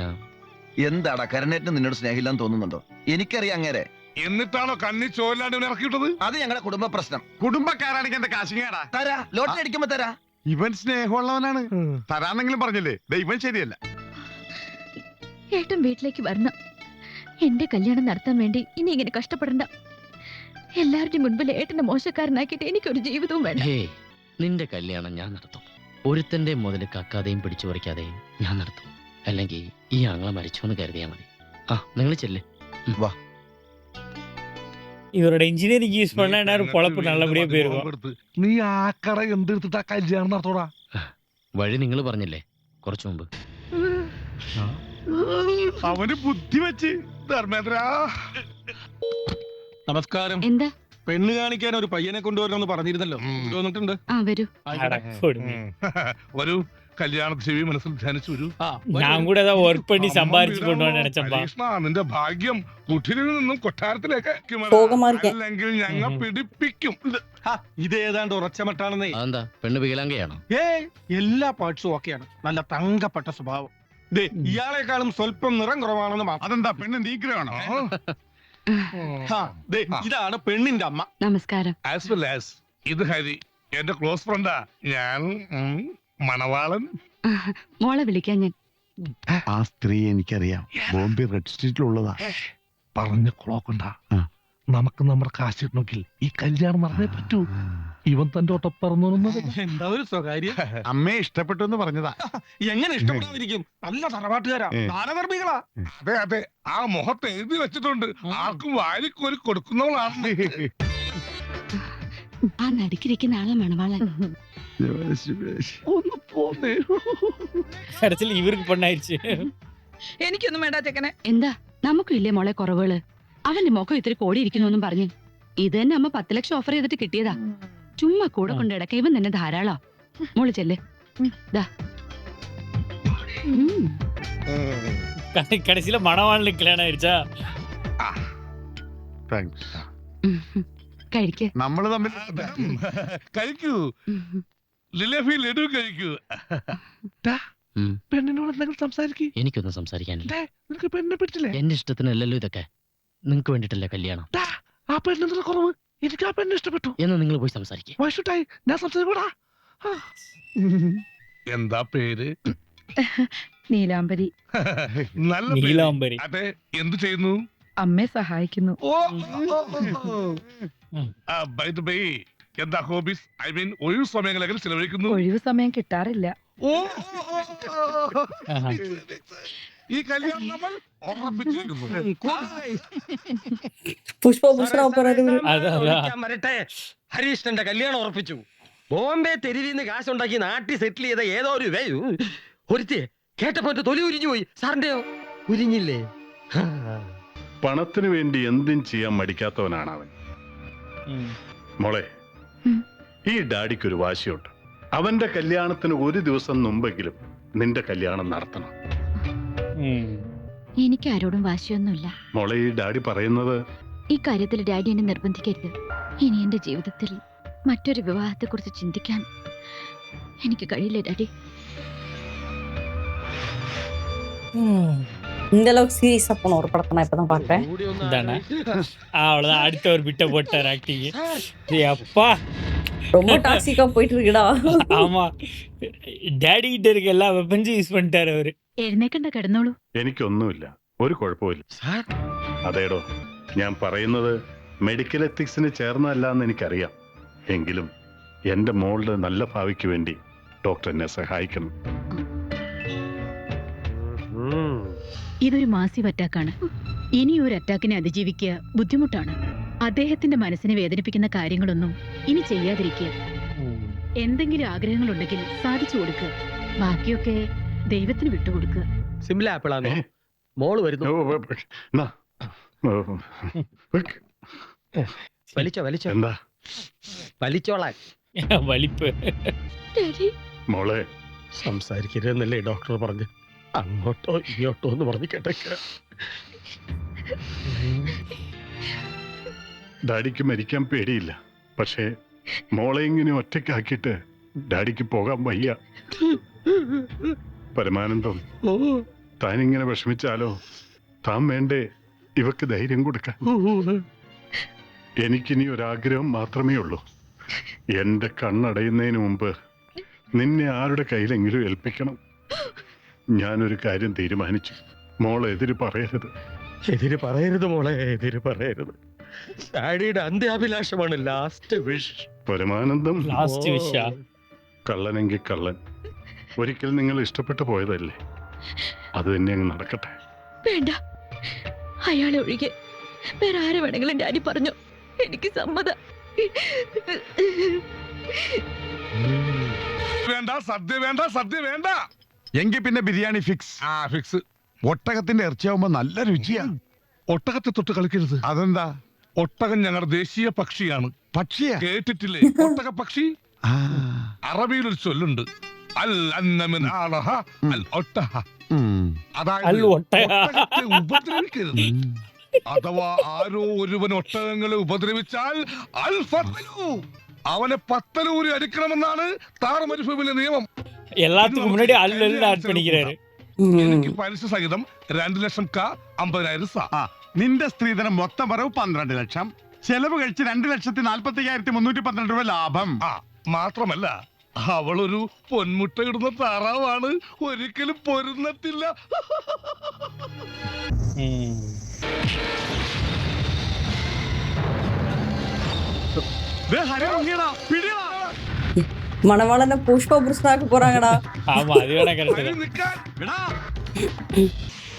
എന്താടാ കരുണേട്ടന് നിന്നോട് സ്നേഹമില്ലാന്ന് തോന്നുന്നുണ്ടോ? എനിക്കറിയാം അങ്ങേരെ. എന്നിട്ടാണോ കണ്ണി ചോലാണ്ട് ഇവനെ ഇറക്കിവിട്ടത്? അത് ഞങ്ങളുടെ കുടുംബ പ്രശ്നം. കുടുംബക്കാരാണെങ്കിൽ എന്റെ കാശിങ്ങാടാ. തരാ, ലോട്ടറി അടിക്കുമ്പോ തരാ. ഇവൻ സ്നേഹമുള്ളവനാണ്. തരാന്നെങ്കിലും പറഞ്ഞില്ലേ? ദേ ഇവൻ ശരിയല്ല. ഏട്ടൻ വീട്ടിലേക്ക് വരണം. എന്റെ കല്യാണം നടത്താൻ വേണ്ടി ഇനി ഇങ്ങനെ കഷ്ടപ്പെടണ്ട. എല്ലാവരുടെയും മുൻപിൽ ഏട്ടനെ മോശക്കാരനാക്കിയിട്ട് എനിക്കൊരു ജീവിതവും വേണ്ട. ഹേ, നിന്റെ കല്യാണം ഞാൻ നടത്തും. ഒരുത്തന്റെ മുതൽ കക്കാതെയും പിടിച്ചു പറിക്കാതെയും ഞാൻ നടത്തും. അല്ലെങ്കിൽ ഈ ആങ്ങളെ മരിച്ചോന്ന് കരുതിയാ മതി. നിങ്ങൾ ചെല്ലേ. വാ. இவரோட இன்ஜினியரிங் யூஸ் பண்ணா என்ன ஒரு பொழப்பு நல்லபடியா போயிருக்கும். നീ ആ കട എന്തെടുത്തിട്ടാ കല്യാണം നടത്തോടാ? വഴി നിങ്ങൾ പറഞ്ഞില്ലേ കുറച്ചു മുമ്പ്. അവന് ബുദ്ധി വെച്ച്. ധർമ്മേന്ദ്ര, നമസ്കാരം. എന്താ? പെണ്ണ് കാണിക്കാൻ ഒരു പയ്യനെ കൊണ്ടുവരണമെന്ന് പറഞ്ഞിരുന്നല്ലോ. വന്നിട്ടുണ്ട്. വരൂ. ഒരു കല്യാണ ചെവി മനസ്സിൽ ധ്യാനിച്ചു വരൂ. ഞാൻ കൂടെ അതാ വർക്ക് പണി സമ്പാദിച്ചു കൊണ്ടുപോകാൻ നിனைச்சப்பா. നിന്റെ ഭാഗ്യം കുഠിരിൽ നിന്നും കൊട്ടാരത്തിലേക്ക് അല്ലെങ്കിൽ ഞങ്ങൾ പിടിപ്പിക്കും. ഇത് ഏതാണ്ട് ഉറച്ചമട്ടാണെന്നേ. അതെന്താ, പെണ്ണ് വികലാംഗയാണോ? എല്ലാ പാർട്സും ഓക്കെയാണ്. നല്ല തങ്കപ്പെട്ട സ്വഭാവം. ഇയാളെക്കാളും സ്വല്പം നിറം കുറവാണെന്ന് മാത്രം. അതെന്താ, പെണ്ണ് നീഗ്രഹമാണോ? ഇതാണ് പെണ്ണിന്റെ അമ്മ. നമസ്കാരം. ആസ് വെൽ ആസ് ഇത് ഹരി, എന്റെ ക്ലോസ് ഫ്രണ്ടാ. ഞാൻ മണവാളൻ. മോളെ വിളിക്കാൻ ഞാൻ. ആ സ്ത്രീ എനിക്കറിയാം. ബോംബെ റെഡ് സ്ട്രീറ്റിലുള്ളതാ. പറഞ്ഞ ക്ലോക്കുണ്ടാ. നമുക്ക് നമ്മുടെ കാശ് കിട്ടണമെങ്കിൽ ഈ കല്യാണം നടന്നേ പറ്റൂ. ഇവൻ തന്റെ ഒട്ടപ്പറന്നു. എന്താ ഒരു സ്വകാര്യം? അമ്മയെ ഇഷ്ടപ്പെട്ടു എന്ന് പറഞ്ഞതാ. എങ്ങനെ ഇഷ്ടപ്പെടാതിരിക്കും? നല്ല തറവാട്ടുകാരാ, ദാനധർമ്മികളാ. അതെ അതെ, ആ മുഖത്ത് എഴുതി വെച്ചിട്ടുണ്ട്. ആർക്കും വാരിക്കോരി കൊടുക്കുന്നവളാണ്. ആ നടുക്കിരിക്കുന്ന ആളെ മണവാളൻ. ഒന്ന് പോന്നേ. കരച്ചിൽ ഇവർക്ക് പെണ്ണായിരിച്ചു. എനിക്കൊന്നും വേണ്ട ചെക്കനെ. എന്താ, നമുക്കും ഇല്ലേ മോളെ കുറവുകള്? അവന്റെ മുഖം ഇത്തിരി കോടിയിരിക്കുന്നു പറഞ്ഞ് ഇത് തന്നെ അമ്മ 10 ലക്ഷം ഓഫർ ചെയ്തിട്ട് കിട്ടിയതാ. ചുമ്മാ കൂടെ കൊണ്ട് ഇടക്ക ഇവൻ തന്നെ ധാരാളാ. മോള് ചെല്ലേ. கடைசியில மணவாளனுக்கு கல்யாணம் ஆயிடுச்சா? കഴിക്ക്. നമ്മള് തമ്മിൽ കഴിക്കൂ. ലിലഫി ലഡു കഴിക്കൂ. പെണ്ണിനോട് എന്തെങ്കിലും സംസാരിക്കൂ. എനിക്കൊന്നും സംസാരിക്കാനില്ല. നിനക്ക് പെണ്ണിനെ പറ്റില്ലേ? എന്റെ ഇഷ്ടത്തിനല്ലല്ലോ ഇതൊക്കെ. നിങ്ങൾക്ക് വേണ്ടിട്ടല്ലേ കല്യാണം. ആ പെണ്ണിന്റെ കുറവ്. എനിക്ക് ആ പെണ്ണിനെ ഇഷ്ടപ്പെട്ടു. എന്ന് നിങ്ങൾ പോയി സംസാരിക്കും. വൈഷുട്ടായി, ഞാൻ സംസാരിക്കൂടാ. എന്താ പേര്? നീലാംബരി. നല്ല നീലാംബരി. അതെ, എന്ത് ചെയ്യുന്നു? അമ്മയെ സഹായിക്കുന്നു. ബൈ ദ ബൈ, എന്താ ഹോബീസ്? ഐ മീൻ ഒഴിവ് സമയങ്ങളെങ്കിലും ചിലവഴിക്കുന്നു? ഒഴിവ് സമയം കിട്ടാറില്ല. ഈ കല്യാണം നമ്മൾ ഉറപ്പിച്ചിരിക്കുന്നു. പുഷ്പഭൂഷണം വരട്ടെ. ഹരീഷ്ണന്റെ കല്യാണം ഉറപ്പിച്ചു. ബോംബെ തെരുവിന്ന് കാശുണ്ടാക്കി നാട്ടിൽ സെറ്റിൽ ചെയ്ത ഏതോ ഒരു ഒരുത്തിയെ കേട്ടപ്പോ എന്റെ തൊലി ഉരിഞ്ഞു പോയി. സാറിന്റെയോ ഉരിഞ്ഞില്ലേ? പണത്തിന് വേണ്ടി എന്തും ചെയ്യാൻ മടിക്കാത്തവനാണ് അവൻ. മോളെ, ഈ ഡാഡിക്കൊരു വാശിയുണ്ട്. അവന്റെ കല്യാണത്തിന് ഒരു ദിവസം മുമ്പെങ്കിലും നിന്റെ കല്യാണം നടത്തണം. എനിക്ക് ആരോടും വാശിയൊന്നുമില്ല. മോളെ, ഈ ഡാഡി പറയുന്നത് ഈ കാര്യത്തിൽ ഡാഡി എന്നെ നിർബന്ധിക്കരുത്. ഇനി എന്റെ ജീവിതത്തിൽ മറ്റൊരു വിവാഹത്തെക്കുറിച്ച് ചിന്തിക്കാൻ എനിക്ക് കഴിയില്ല ഡാഡി. இந்த அளவுக்கு சீரியஸா போன ஒரு படத்தை நான் இப்பதான் பாக்குறேன். இதானே அவ்வளோதான். அடுத்த ஒரு பிட்டை போட்டார் ஆக்டிங். அப்பா ரொம்ப டாக்ஸிக்கா போயிட்டு இருக்குடா. ஆமா, ഡാഡി கிட்ட இருக்க എല്ലാ വെപ്പൻസും യൂസ് பண்ணிட்டாரு അവര്. എഴുന്നേക്കണ്ട, കിടന്നോളൂ. എനിക്കൊന്നുമില്ല, ഒരു കുഴപ്പമില്ല. അതേടോ, ഞാൻ പറയുന്നത് മെഡിക്കൽ എത്തിക്സിന് ചേർന്നതല്ല എന്ന് എനിക്കറിയാം. എങ്കിലും എന്റെ മോളുടെ നല്ല ഭാവിക്ക് വേണ്ടി ഡോക്ടർ എന്നെ സഹായിക്കണം. ഇതൊരു മാസീവ് അറ്റാക്കാണ്. ഇനി ഒരു അറ്റാക്കിനെ അതിജീവിക്കുക ബുദ്ധിമുട്ടാണ്. അദ്ദേഹത്തിന്റെ മനസ്സിനെ വേദനിപ്പിക്കുന്ന കാര്യങ്ങളൊന്നും ഇനി ചെയ്യാതിരിക്കുക. എന്തെങ്കിലും ആഗ്രഹങ്ങളുണ്ടെങ്കിൽ സാധിച്ചു കൊടുക്കുക. ബാക്കിയൊക്കെ ദൈവത്തിന് വിട്ടുകൊടുക്കുക. സിംല ആപ്പിളാണോ? മോള് വരുന്നു. എന്നാ, വലിച്ചോ എന്താ വലിച്ചോളാൻ. വലിപ്പ്. ഡാഡി, മോളെ, സംസാരിക്കരുതെന്നല്ലേ ഡോക്ടർ പറഞ്ഞു? അങ്ങോട്ടോ ഇങ്ങോട്ടോ എന്ന് പറഞ്ഞു കേട്ടേക്ക. ഡാഡിക്ക് മരിക്കാൻ പേടിയില്ല. പക്ഷേ മോളെ ഇങ്ങനെ ഒറ്റയ്ക്കാക്കിയിട്ട് ഡാഡിക്ക് പോകാൻ വയ്യ. പരമാനന്ദം, താനിങ്ങനെ വിഷമിച്ചാലോ? താൻ വേണ്ടേ ഇവക്ക് ധൈര്യം കൊടുക്കാൻ? എനിക്കിനി ഒരാഗ്രഹം മാത്രമേ ഉള്ളൂ. എന്റെ കണ്ണടയുന്നതിന് മുമ്പ് നിന്നെ ആരുടെ കയ്യിലെങ്കിലും ഏൽപ്പിക്കണം. ഞാനൊരു കാര്യം തീരുമാനിച്ചു. മോളെ എതിര് പറയരുത്. എതിര് പറയരുത് മോളെ, എതിര് പറയരുത്. ഡാഡിയുടെ അന്ത്യാഭിലാഷമാണ് ലാസ്റ്റ് വിഷ്. പരമാനന്ദം, ലാസ്റ്റ് വിഷ. കള്ളനെങ്കിൽ കള്ളൻ. ഒരിക്കൽ നിങ്ങൾ ഇഷ്ടപ്പെട്ടു പോയതല്ലേ, അത് തന്നെ അങ്ങ് നടക്കട്ടെ. വേണ്ട, അയാളെ ഒഴികെ വേറെ ആരെ വേണമെങ്കിലും ഡാഡി പറഞ്ഞു. എനിക്ക് സമ്മതം. വേണ്ട, സദ്യ വേണ്ട, സദ്യ വേണ്ട. എങ്കിൽ പിന്നെ ബിരിയാണി ഫിക്സ്. ആ ഫിക്സ്. ഒട്ടകത്തിന്റെ ഇറച്ചിയാവുമ്പോ നല്ല രുചിയാ. ഒട്ടകത്തെ തൊട്ട് കളിക്കരുത്. അതെന്താ? ഒട്ടകം ഞങ്ങളുടെ ദേശീയ പക്ഷിയാണ്. പക്ഷിയാ? കേട്ടിട്ടില്ലേ ഒട്ടക പക്ഷി? ആ, അറബിയിൽ ഒരു ചൊല്ലുണ്ട്, അൽ അന്നമിൻ ആളഹ അൽ ഒട്ടഹ. അതായത് അൽ ഒട്ടഹ. ഒട്ടകത്തെ ഉപദ്രവിക്കരുത്. അഥവാ ആരോ ഒരുവൻ ഒട്ടകങ്ങളെ ഉപദ്രവിച്ചാൽ അൽ ഫത്ലു, അവനെ പത്തലൂരി അടിക്കണമെന്നാണ് താർ മരുഭൂമിയിലെ നിയമം. எல்லாத்துக்கும் முன்னாடி அல்ல ஆட் பண்ணிக்கிறாரு. എനിക്ക് പലിശ സഹിതം 2 ലക്ഷം ക 50,000 സ. നിന്റെ സ്ത്രീധനം മൊത്തം വരവ് 12 ലക്ഷം, ചെലവ് കഴിച്ച് 2,45,312 രൂപ ലാഭം. ആ മാത്രമല്ല, അവളൊരു പൊന്മുട്ട ഇടുന്ന താറാവാണ്, ഒരിക്കലും പൊരുന്നത്തില്ല. மணவாளனை புஷ்பபுருஷனாக்க போறாங்கடா. ஆமா, அது வேணா கரெக்ட் വരി നിൽക്കാൻ.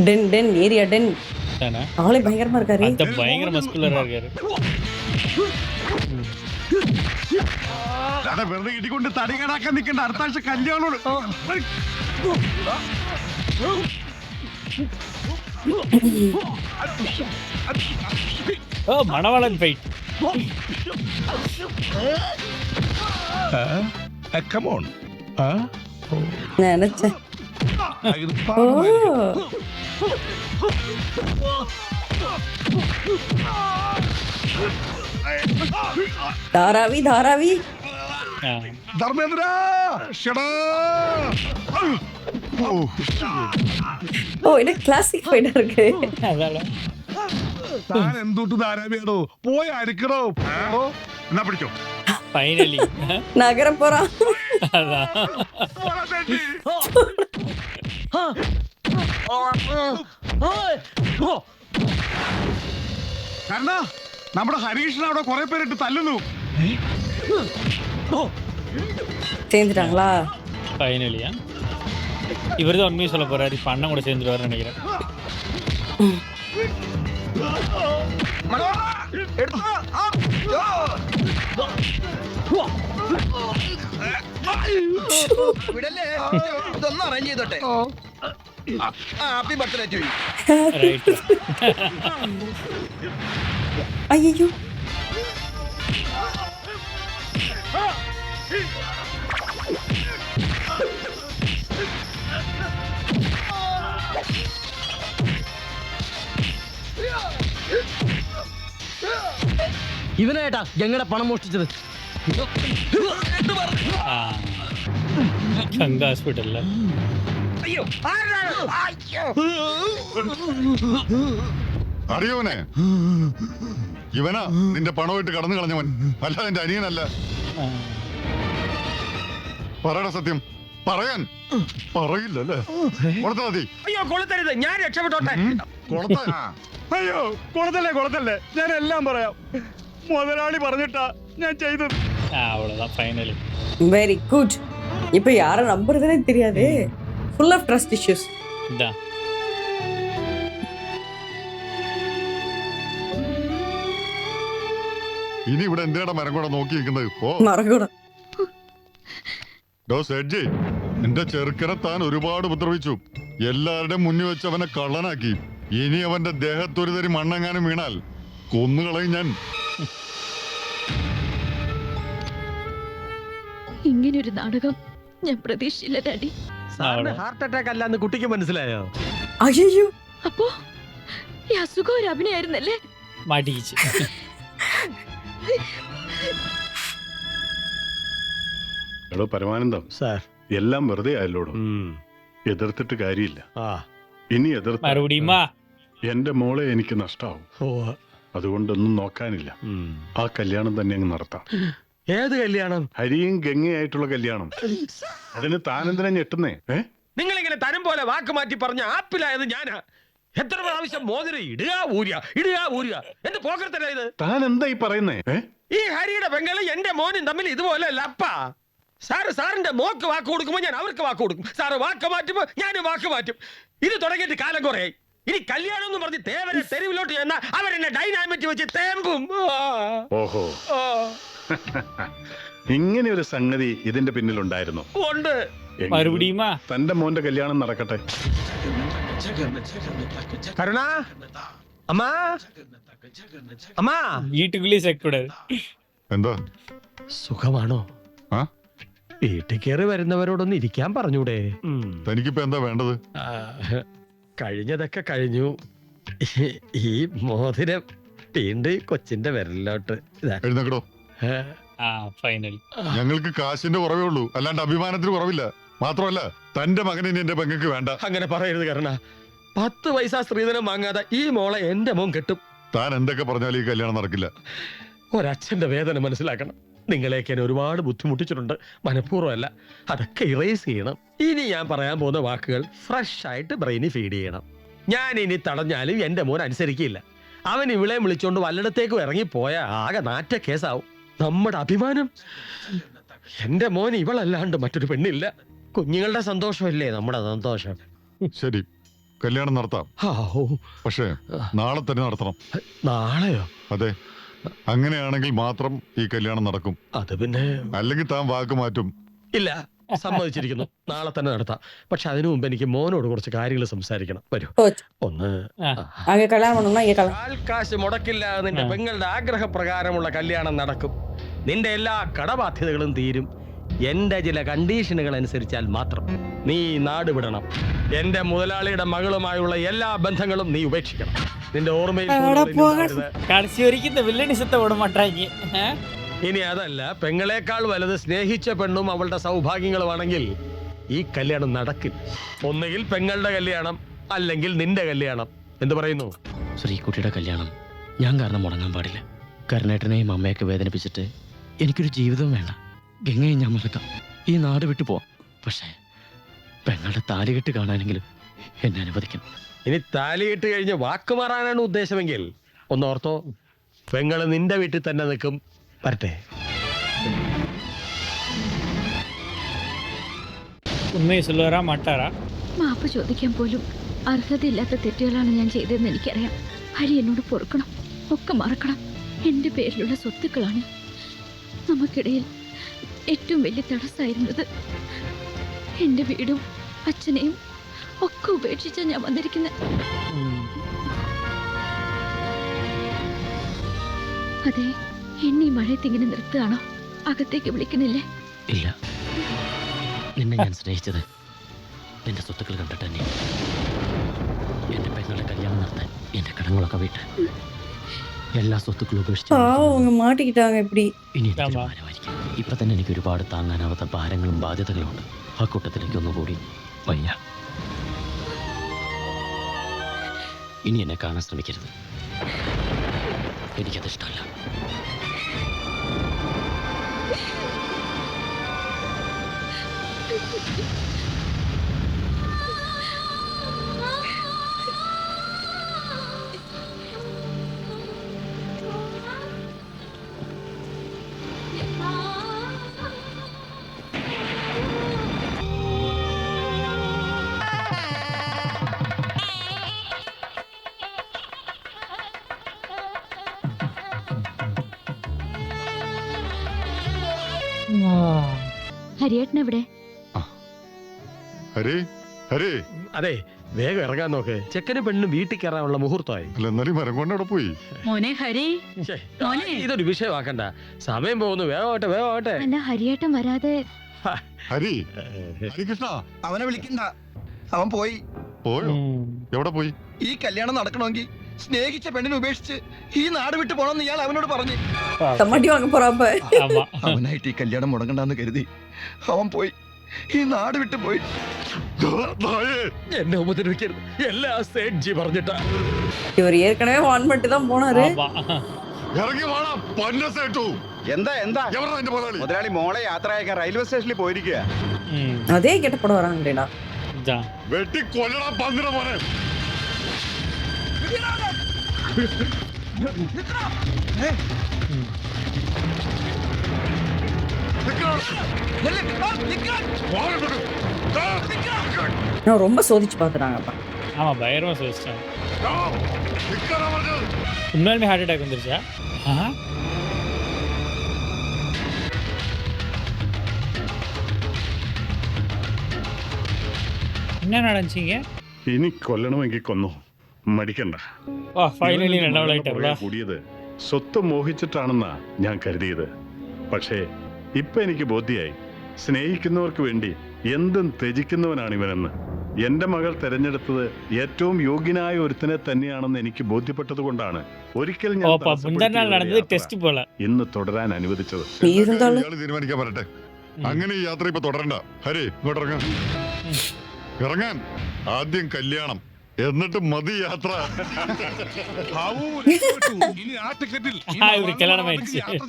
Ten ten area ten. தானே? ஆளே பயங்கரமா இருக்காரு. அந்த பயங்கர மஸ்குலரா இருக்காரு. അതെ, വെറുതെ ഇടികൊണ്ട് തടി കണാക്കാൻ നിൽക്കേണ്ട. അടുത്ത ആഴ്ച കല്യാണം. ஓ, மணவாளன் ஃபைட். Come on. நினைச்சேன். ഇത് ஓ, പാവമായിരിക്കും. தாராவி தாராவி. ധർമ്മേന്ദ്ര, ഷടാ. ஓ, இது கிளாசிக் ஃபைட்டா இருக்கு. அதால താൻ എന്തുട്ട് ധാരാവിയാടോ? പോയി അരിക്കടോ. എന്നാ പിടിച്ചോ. ஃபைனலி நகர போறான். அதான். കാരണം നമ്മുടെ ഹരീഷിനെ അവിടെ കുറെ പേരിട്ട് തല്ലുന്നു. சேர்ந்துட்டாங்களா? ஃபைனலியா இவர் தான் உண்மையை சொல்ல போறாரு. இப்ப அண்ணன் கூட சேர்ந்துருவாருன்னு நினைக்கிறேன். എടുത്തോ. ഇതൊന്നും അറേഞ്ച് ചെയ്തോട്ടെ. Happy birthday to you. Right. അയ്യോ ഇവനേട്ടാ ഞങ്ങളുടെ പണം മോഷ്ടിച്ചത്. ആ ഗംഗ ഹോസ്പിറ്റലില് അറിയോനെ ഇവനാ നിന്റെ പണമായിട്ട് കടന്നു കളഞ്ഞവൻ, അല്ല എന്റെ അനിയനല്ല. പറയണ സത്യം പറയാൻ പറയില്ലല്ലേ? കൊടുത്താ മതി. അയ്യോ കൊളുത്തരുത്, ഞാൻ രക്ഷപ്പെട്ടോട്ടെ. അയ്യോ കൊളത്തല്ലേ ഞാൻ എല്ലാം പറയാം. മുതലാളി പറഞ്ഞിട്ടാ ഞാൻ ചെയ്തത്. அவ்வளவுதான் ஃபைனலி. Very good. இப்போ யாரை நம்புறதுனே தெரியாதே. Full of trust issues. இதான் ഇനി ഇവിടെ എന്തിനാ മരം കൂടെ നോക്കി നിൽക്കുന്നത്? ഓ മറക്കൂടാ. ഡോ സെഡ്ജി, നിന്റെ ചെറുക്കനെ താൻ ഒരുപാട് ഉപദ്രവിച്ചു. എല്ലാവരുടെയും മുന്നിൽ വെച്ച് അവനെ കള്ളനാക്കി. ഇനി അവന്റെ ദേഹത്തൊരു തരി മണ്ണെങ്ങാനും വീണാൽ കൊന്നുകളയും ഞാൻ. ഇങ്ങനൊരു നാടകം ഞാൻ പ്രതീക്ഷിച്ചില്ല ഡാഡി. ഹാർട്ട് അറ്റാക്ക് അല്ലാന്ന് കുട്ടിക്ക് മനസ്സിലായോ? അയ്യോ അപ്പോ ഈ അസുഖം ഒരു അഭിനയായിരുന്നല്ലേ? மாட்டிக்கிச்சு. എടോ പരമാനന്ദം, സാർ എല്ലാം വെറുതെ ആയല്ലോടോ. എതിർത്തിട്ട് കാര്യമില്ല. ഇനി എതിർത്ത மறுபடியுமா? എന്റെ മോളെ എനിക്ക് നഷ്ടാവും. അതുകൊണ്ടൊന്നും നോക്കാനില്ല. ആ കല്യാണം തന്നെ അങ്ങ് നടത്താം. ഏത് കല്യാണം? ഹരിയും ഗംഗയായിട്ടുള്ള കല്യാണം. അതിന് താനെന്തിനാ ഞെട്ടുന്നേ? നിങ്ങളിങ്ങനെ തരം പോലെ വാക്ക് മാറ്റി പറഞ്ഞ ആപ്പിലായത് ഞാനാ. എത്ര പ്രാവശ്യം മോതിരം ഇടുക എന്ത് പോക്കരത്തല്ല ഇത്? താൻ എന്താ ഈ പറയുന്നേ? ഈ ഹരിയുടെ പെങ്ങള് എന്റെ മോനും തമ്മിൽ ഇതുപോലെ അപ്പ. സാറിന്റെ മോക്ക് വാക്ക് കൊടുക്കുമ്പോ ഞാൻ അവർക്ക് വാക്ക് കൊടുക്കും. സാറ് വാക്ക് മാറ്റുമ്പോ ഞാനും വാക്ക് മാറ്റും. ഇത് തുടങ്ങിയിട്ട് കാലം കുറേ. ഇനി കല്യാണം എന്ന് പറഞ്ഞ് തേവരെ തെരുവിലോട്ട് ചെന്നാൽ അവരെന്നെ ഡൈനാമിറ്റ് വെച്ച് തേമ്പും. ഓഹോ, ഇങ്ങനെ ഒരു സംഗതി ഇതിന്റെ പിന്നിലുണ്ടായിരുന്നു. ഉണ്ട്. மறுபடியுமா? തന്റെ മോന്റെ കല്യാണം നടക്കട്ടെ. കരുണ, അമ്മാ അമ്മാ, வீட்டுக்குள்ளேயே சேர்க்கக்கூடாது. എന്താ സുഖമാണോ? ആ വീട്ടിൽ കയറി വരുന്നവരോടൊന്ന് ഇരിക്കാൻ പറഞ്ഞൂടെ? തനിക്കിപ്പോ എന്താ വേണ്ടത്? കഴിഞ്ഞതൊക്കെ കഴിഞ്ഞു. ഈ മോതിരം തീണ്ട് കൊച്ചിന്റെ വിരലിലോട്ട് എഴുന്നേക്കടോ. ആ ഫൈനലി. ഞങ്ങൾക്ക് കാശിന്റെ കുറവേ ഉള്ളൂ, അല്ലാണ്ട് അഭിമാനത്തിന് കുറവില്ല. മാത്രമല്ല തന്റെ മകനെ എന്റെ പെങ്ങൾക്ക് വേണ്ട. അങ്ങനെ പറയരുത് കരുണ. 10 പൈസ സ്ത്രീധനം വാങ്ങാതെ ഈ മോളെ എന്റെ മോൻ കെട്ടും. താൻ എന്തൊക്കെ പറഞ്ഞാലും ഈ കല്യാണം നടക്കില്ല. ഒരച്ഛന്റെ വേദന മനസ്സിലാക്കണം. നിങ്ങളെയൊക്കെ എന്നെ ഒരുപാട് ബുദ്ധിമുട്ടിച്ചിട്ടുണ്ട്, മനഃപൂർവ്വമല്ല. അതൊക്കെ ഇറേസ് ചെയ്യണം. ഇനി ഞാൻ പറയാൻ പോകുന്ന വാക്കുകൾ ഫ്രഷ് ആയിട്ട് ബ്രെയിനി ഫീഡ് ചെയ്യണം. ഞാൻ ഇനി തടഞ്ഞാലും എന്റെ മോൻ അനുസരിക്കില്ല. അവൻ ഇവളെ വിളിച്ചോണ്ട് വല്ലയിടത്തേക്കും ഇറങ്ങിപ്പോയ ആകെ നാറ്റ കേസാവും. നമ്മുടെ അഭിമാനം. എന്റെ മോൻ ഇവളല്ലാണ്ട് മറ്റൊരു പെണ്ണില്ല. കുഞ്ഞുങ്ങളുടെ സന്തോഷമല്ലേ നമ്മുടെ സന്തോഷം. ശരി, കല്യാണം നടത്താം. പക്ഷേ നാളെ തന്നെ നടത്തണം. നാളെയോ? അതെ, അങ്ങനെയാണെങ്കിൽ മാത്രം ഈ കല്യാണം നടക്കും. അത് പിന്നെ അല്ലെങ്കിൽ താൻ വാക്ക് മാറ്റും. ഇല്ല, സമ്മതിച്ചിരിക്കുന്നു. നാളെ തന്നെ നടത്താം. പക്ഷെ അതിനു മുമ്പ് എനിക്ക് മോനോട് കുറച്ച് കാര്യങ്ങൾ സംസാരിക്കണം. വരൂ. ഒന്ന് കാശ് മുടക്കില്ല. നിന്റെ പെങ്ങളുടെ ആഗ്രഹപ്രകാരമുള്ള കല്യാണം നടക്കും. നിന്റെ എല്ലാ കടബാധ്യതകളും തീരും. എന്റെ ചില കണ്ടീഷനുകൾ അനുസരിച്ചാൽ മാത്രം. നീ നാട് വിടണം. എന്റെ മുതലാളിയുടെ മകളുമായുള്ള എല്ലാ ബന്ധങ്ങളും നീ ഉപേക്ഷിക്കണം. നിന്റെ ഓർമ്മയിൽ கடைசி வரைக்கும் இந்த வில்லனிசத்தை விட மாட்டாங்க. ഇനി അതല്ല, പെങ്ങളെക്കാൾ വലുത് സ്നേഹിച്ച പെണ്ണും അവളുടെ സൗഭാഗ്യങ്ങളുമാണെങ്കിൽ ഈ കല്യാണം നടക്കില്ല. ഒന്നുകിൽ പെങ്ങളുടെ കല്യാണം, അല്ലെങ്കിൽ നിന്റെ കല്യാണം. എന്ത് പറയുന്നു? ശ്രീകുട്ടിയുടെ കല്യാണം ഞാൻ കാരണം മുടങ്ങാൻ പാടില്ല. കരുണേട്ടനെയും അമ്മയൊക്കെ വേദനിപ്പിച്ചിട്ട് എനിക്കൊരു ജീവിതവും വേണ്ട. ഗംഗയെ ഞാൻ മറക്കാം, ഈ നാട് വിട്ടു പോവാം. പക്ഷേ പെങ്ങളുടെ താലികെട്ട് കാണാനെങ്കിലും എന്നെ അനുവദിക്കണം. ഇനി താലിയിട്ട് കഴിഞ്ഞ് വാക്കുമാറാനാണ് ഉദ്ദേശമെങ്കിൽ ഒന്നോർത്തോ, പെങ്ങള് നിന്റെ വീട്ടിൽ തന്നെ നിൽക്കും. വരട്ടെ. ഉണ്മയെ சொல்லுவாரா മാട്ടാറാ? മാപ്പ് ചോദിക്കാൻ പോലും അർഹതയില്ലാത്ത തെറ്റുകളാണ് ഞാൻ ചെയ്തതെന്ന് എനിക്കറിയാം. ഹരി എന്നോട് പൊറുക്കണം, ഒക്കെ മറക്കണം. എന്റെ പേരിലുള്ള സ്വത്തുക്കളാണ്. നമുക്കിടയിൽ ഏറ്റവും വലിയ തടസ്സമായിരുന്നത്. എന്റെ വീടും അച്ഛനെയും ഒക്കെ ഉപേക്ഷിച്ച ഞാൻ വന്നിരിക്കുന്നത്. അതെ, എന്നെ ഈ മഴയത്ത് ഇങ്ങനെ നിർത്തുകയാണോ? അകത്തേക്ക് വിളിക്കണില്ലേ? ഇല്ല, നിന്നെ ഞാൻ സ്നേഹിച്ചത് എന്റെ സ്വത്തുക്കൾ കണ്ടിട്ട് തന്നെ. എന്റെ പെങ്ങളുടെ കല്യാണം നടത്താൻ എന്റെ കടങ്ങളൊക്കെ വീട്ട് എല്ലാ സ്വത്തുക്കളും ഉപേക്ഷിച്ച് பாவம் அவங்க மாட்டிக்கிட்டாங்க இப்படி. ഇനി എനിക്ക് തീരുമാനമായിരിക്കും. ഇപ്പൊ തന്നെ എനിക്ക് ഒരുപാട് താങ്ങാനാവാത്ത ഭാരങ്ങളും ബാധ്യതകളും ഉണ്ട്. ആ കൂട്ടത്തിലേക്ക് ഒന്നുകൂടി വയ്യ. ഇനി എന്നെ കാണാൻ ശ്രമിക്കരുത്. എനിക്കത് ഇഷ്ടമല്ല. ഹരിയേട്ടൻ എവിടെ? ഹരേ ഹരേ, അതെ, വേഗം ഇറങ്ങാൻ നോക്ക്. ചെക്കനും പെണ്ണിനും വീട്ടിൽ കയറാനുള്ള മുഹൂർത്തമായി. അല്ല എന്നാലും മരം കൊണ്ട് അവിടെ പോയി. മോനെ ഹരി, ശ്ശേ, മോനെ. ഇതൊരു വിഷയമാക്കണ്ട. സമയം പോകുന്നു. വേഗമാവട്ടെ, വേഗമാവട്ടെ. അല്ല, ഹരിയേട്ടൻ വരാതെ ഹരി, ഹരികൃഷ്ണ, അവനെ വിളിക്കണ്ട, അവൻ പോയി. പോയോ? എവിടെ പോയി? ഈ കല്യാണം നടക്കണമെങ്കിൽ സ്നേഹിച്ച പെണ്ണിനെ ഉപേക്ഷിച്ച് ഈ നാട് വിട്ട് പോണമെന്ന് ഇയാൾ അവനോട് പറഞ്ഞു. தம்மாட்டி வாங்க போறாப்ப. ஆமா. അവനായിട്ട് ഈ കല്യാണം മുടങ്ങണ്ടെന്ന് കരുതി അവൻ പോയി, ഈ നാട് വിട്ട് പോയി. എന്നെ ഉപദ്രവിക്കരുത്. എല്ലാം സേഠ്ജി പറഞ്ഞിട്ടാ. இவர் ஏற்கனவே வான் பண்ணிட்டு தான் போனாரு. ஆமா. ഇറങ്ങി വേണം പന്നസേട്ടു. എന്താ എന്താ എവിടെ എന്റെ മുതലാളി? മുതലാളി മോളെ യാത്ര അയക്കാൻ റെയിൽവേ സ്റ്റേഷനിൽ പോയിരിക്കുക. அதே கெட்ட படம் வராங்கடா. இதான். വെട്ടി കൊല്ലണം പന്നിനെ പോലെ. நான் ரொம்ப சோதிச்சு பார்த்துட்டாங்கப்பா. ஆமா, பயங்கரமா சோதிச்சிட்டாங்க. உண்மையாலுமே ஹார்ட் அட்டாக் வந்துருச்சா? என்ன நடந்துச்சிங்க? ഇനി കൊല്ലണമെങ്കിൽ കൊന്നോ, മടിക്കണ്ട. ഫൈനലി കൂടിയത് സ്വത്ത് മോഹിച്ചിട്ടാണെന്നാ ഞാൻ കരുതിയത്. പക്ഷേ ഇപ്പൊ എനിക്ക് ബോധ്യായി, സ്നേഹിക്കുന്നവർക്ക് വേണ്ടി എന്തും ത്യജിക്കുന്നവനാണ് ഇവനെന്ന്. എന്റെ മകൾ തെരഞ്ഞെടുത്തത് ഏറ്റവും യോഗ്യനായ ഒരുത്തനെ തന്നെയാണെന്ന് എനിക്ക് ബോധ്യപ്പെട്ടത് കൊണ്ടാണ് ഒരിക്കൽ ഞാൻ ഇന്ന് തുടരാൻ അനുവദിച്ചത്. തീരുമാനിക്കാൻ പറട്ടെ. അങ്ങനെ ഈ യാത്ര ഇപ്പൊ തുടരണ്ട. ഹരി, ഇങ്ങോട്ട് ഇറങ്ങാൻ. ഇറങ്ങാൻ. ആദ്യം കല്യാണം, എന്നിട്ട് മതി യാത്ര. ഇനി ആ ടിക്കറ്റിൽ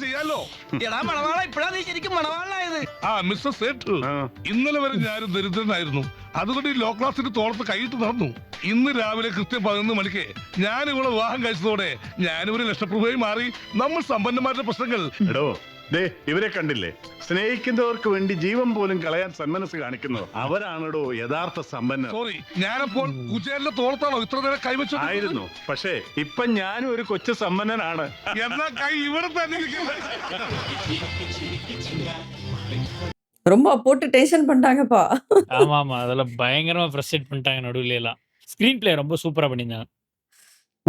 ചെയ്യാലോ. എടാ മണവാള, ഇപ്പഴാ നീ ശരിക്കും മണവാളായത്. ആ മിസ്റ്റർ സേഠ്, ഇന്നലെ വരെ ഞാനും ദരിദ്രനായിരുന്നു. അതുകൊണ്ട് ഈ ലോ ക്ലാസിന്റെ തോളത്ത് കൈയിട്ട് നടന്നു. ഇന്ന് രാവിലെ കൃത്യം 11 മണിക്ക് ഞാൻ ഇവിടെ വിവാഹം കഴിച്ചതോടെ ഞാനിവര് ലക്ഷപ്രഭുവായി മാറി. നമ്മൾ സമ്പന്നന്മാരുടെ പ്രശ്നങ്ങൾ. എടോ, ദേ ഇവരെ കണ്ടില്ലേ? സ്നേഹിക്കുന്നവർക്ക് വേണ്ടി ജീവൻ പോലും കളയാൻ സന്മനസ് കാണിക്കുന്നത് അവരാണോ യഥാർത്ഥ സമ്പന്നർ. സോറി, ഞാനപ്പോൾ കുചേലിന്റെ തോളത്താണോ ഇത്ര നേരം കൈവച്ചു ആയിരുന്നു. പക്ഷേ ഇപ്പൊ ഞാനും ഒരു കൊച്ചു സമ്പന്നനാണ്. എന്നാ കൈ ഇവിടെ തന്നെ ரொம்ப போட்டு டென்ஷன் பண்ணிட்டாங்கப்பா. ஆமா ஆமா, அதெல்லாம் பயங்கரமா ஃப்ரஸ்ட்ரேட் பண்ணிட்டாங்க. நடுவுல எல்லாம் ஸ்கிரீன் பிளே ரொம்ப சூப்பரா பண்ணியிருந்தாங்க.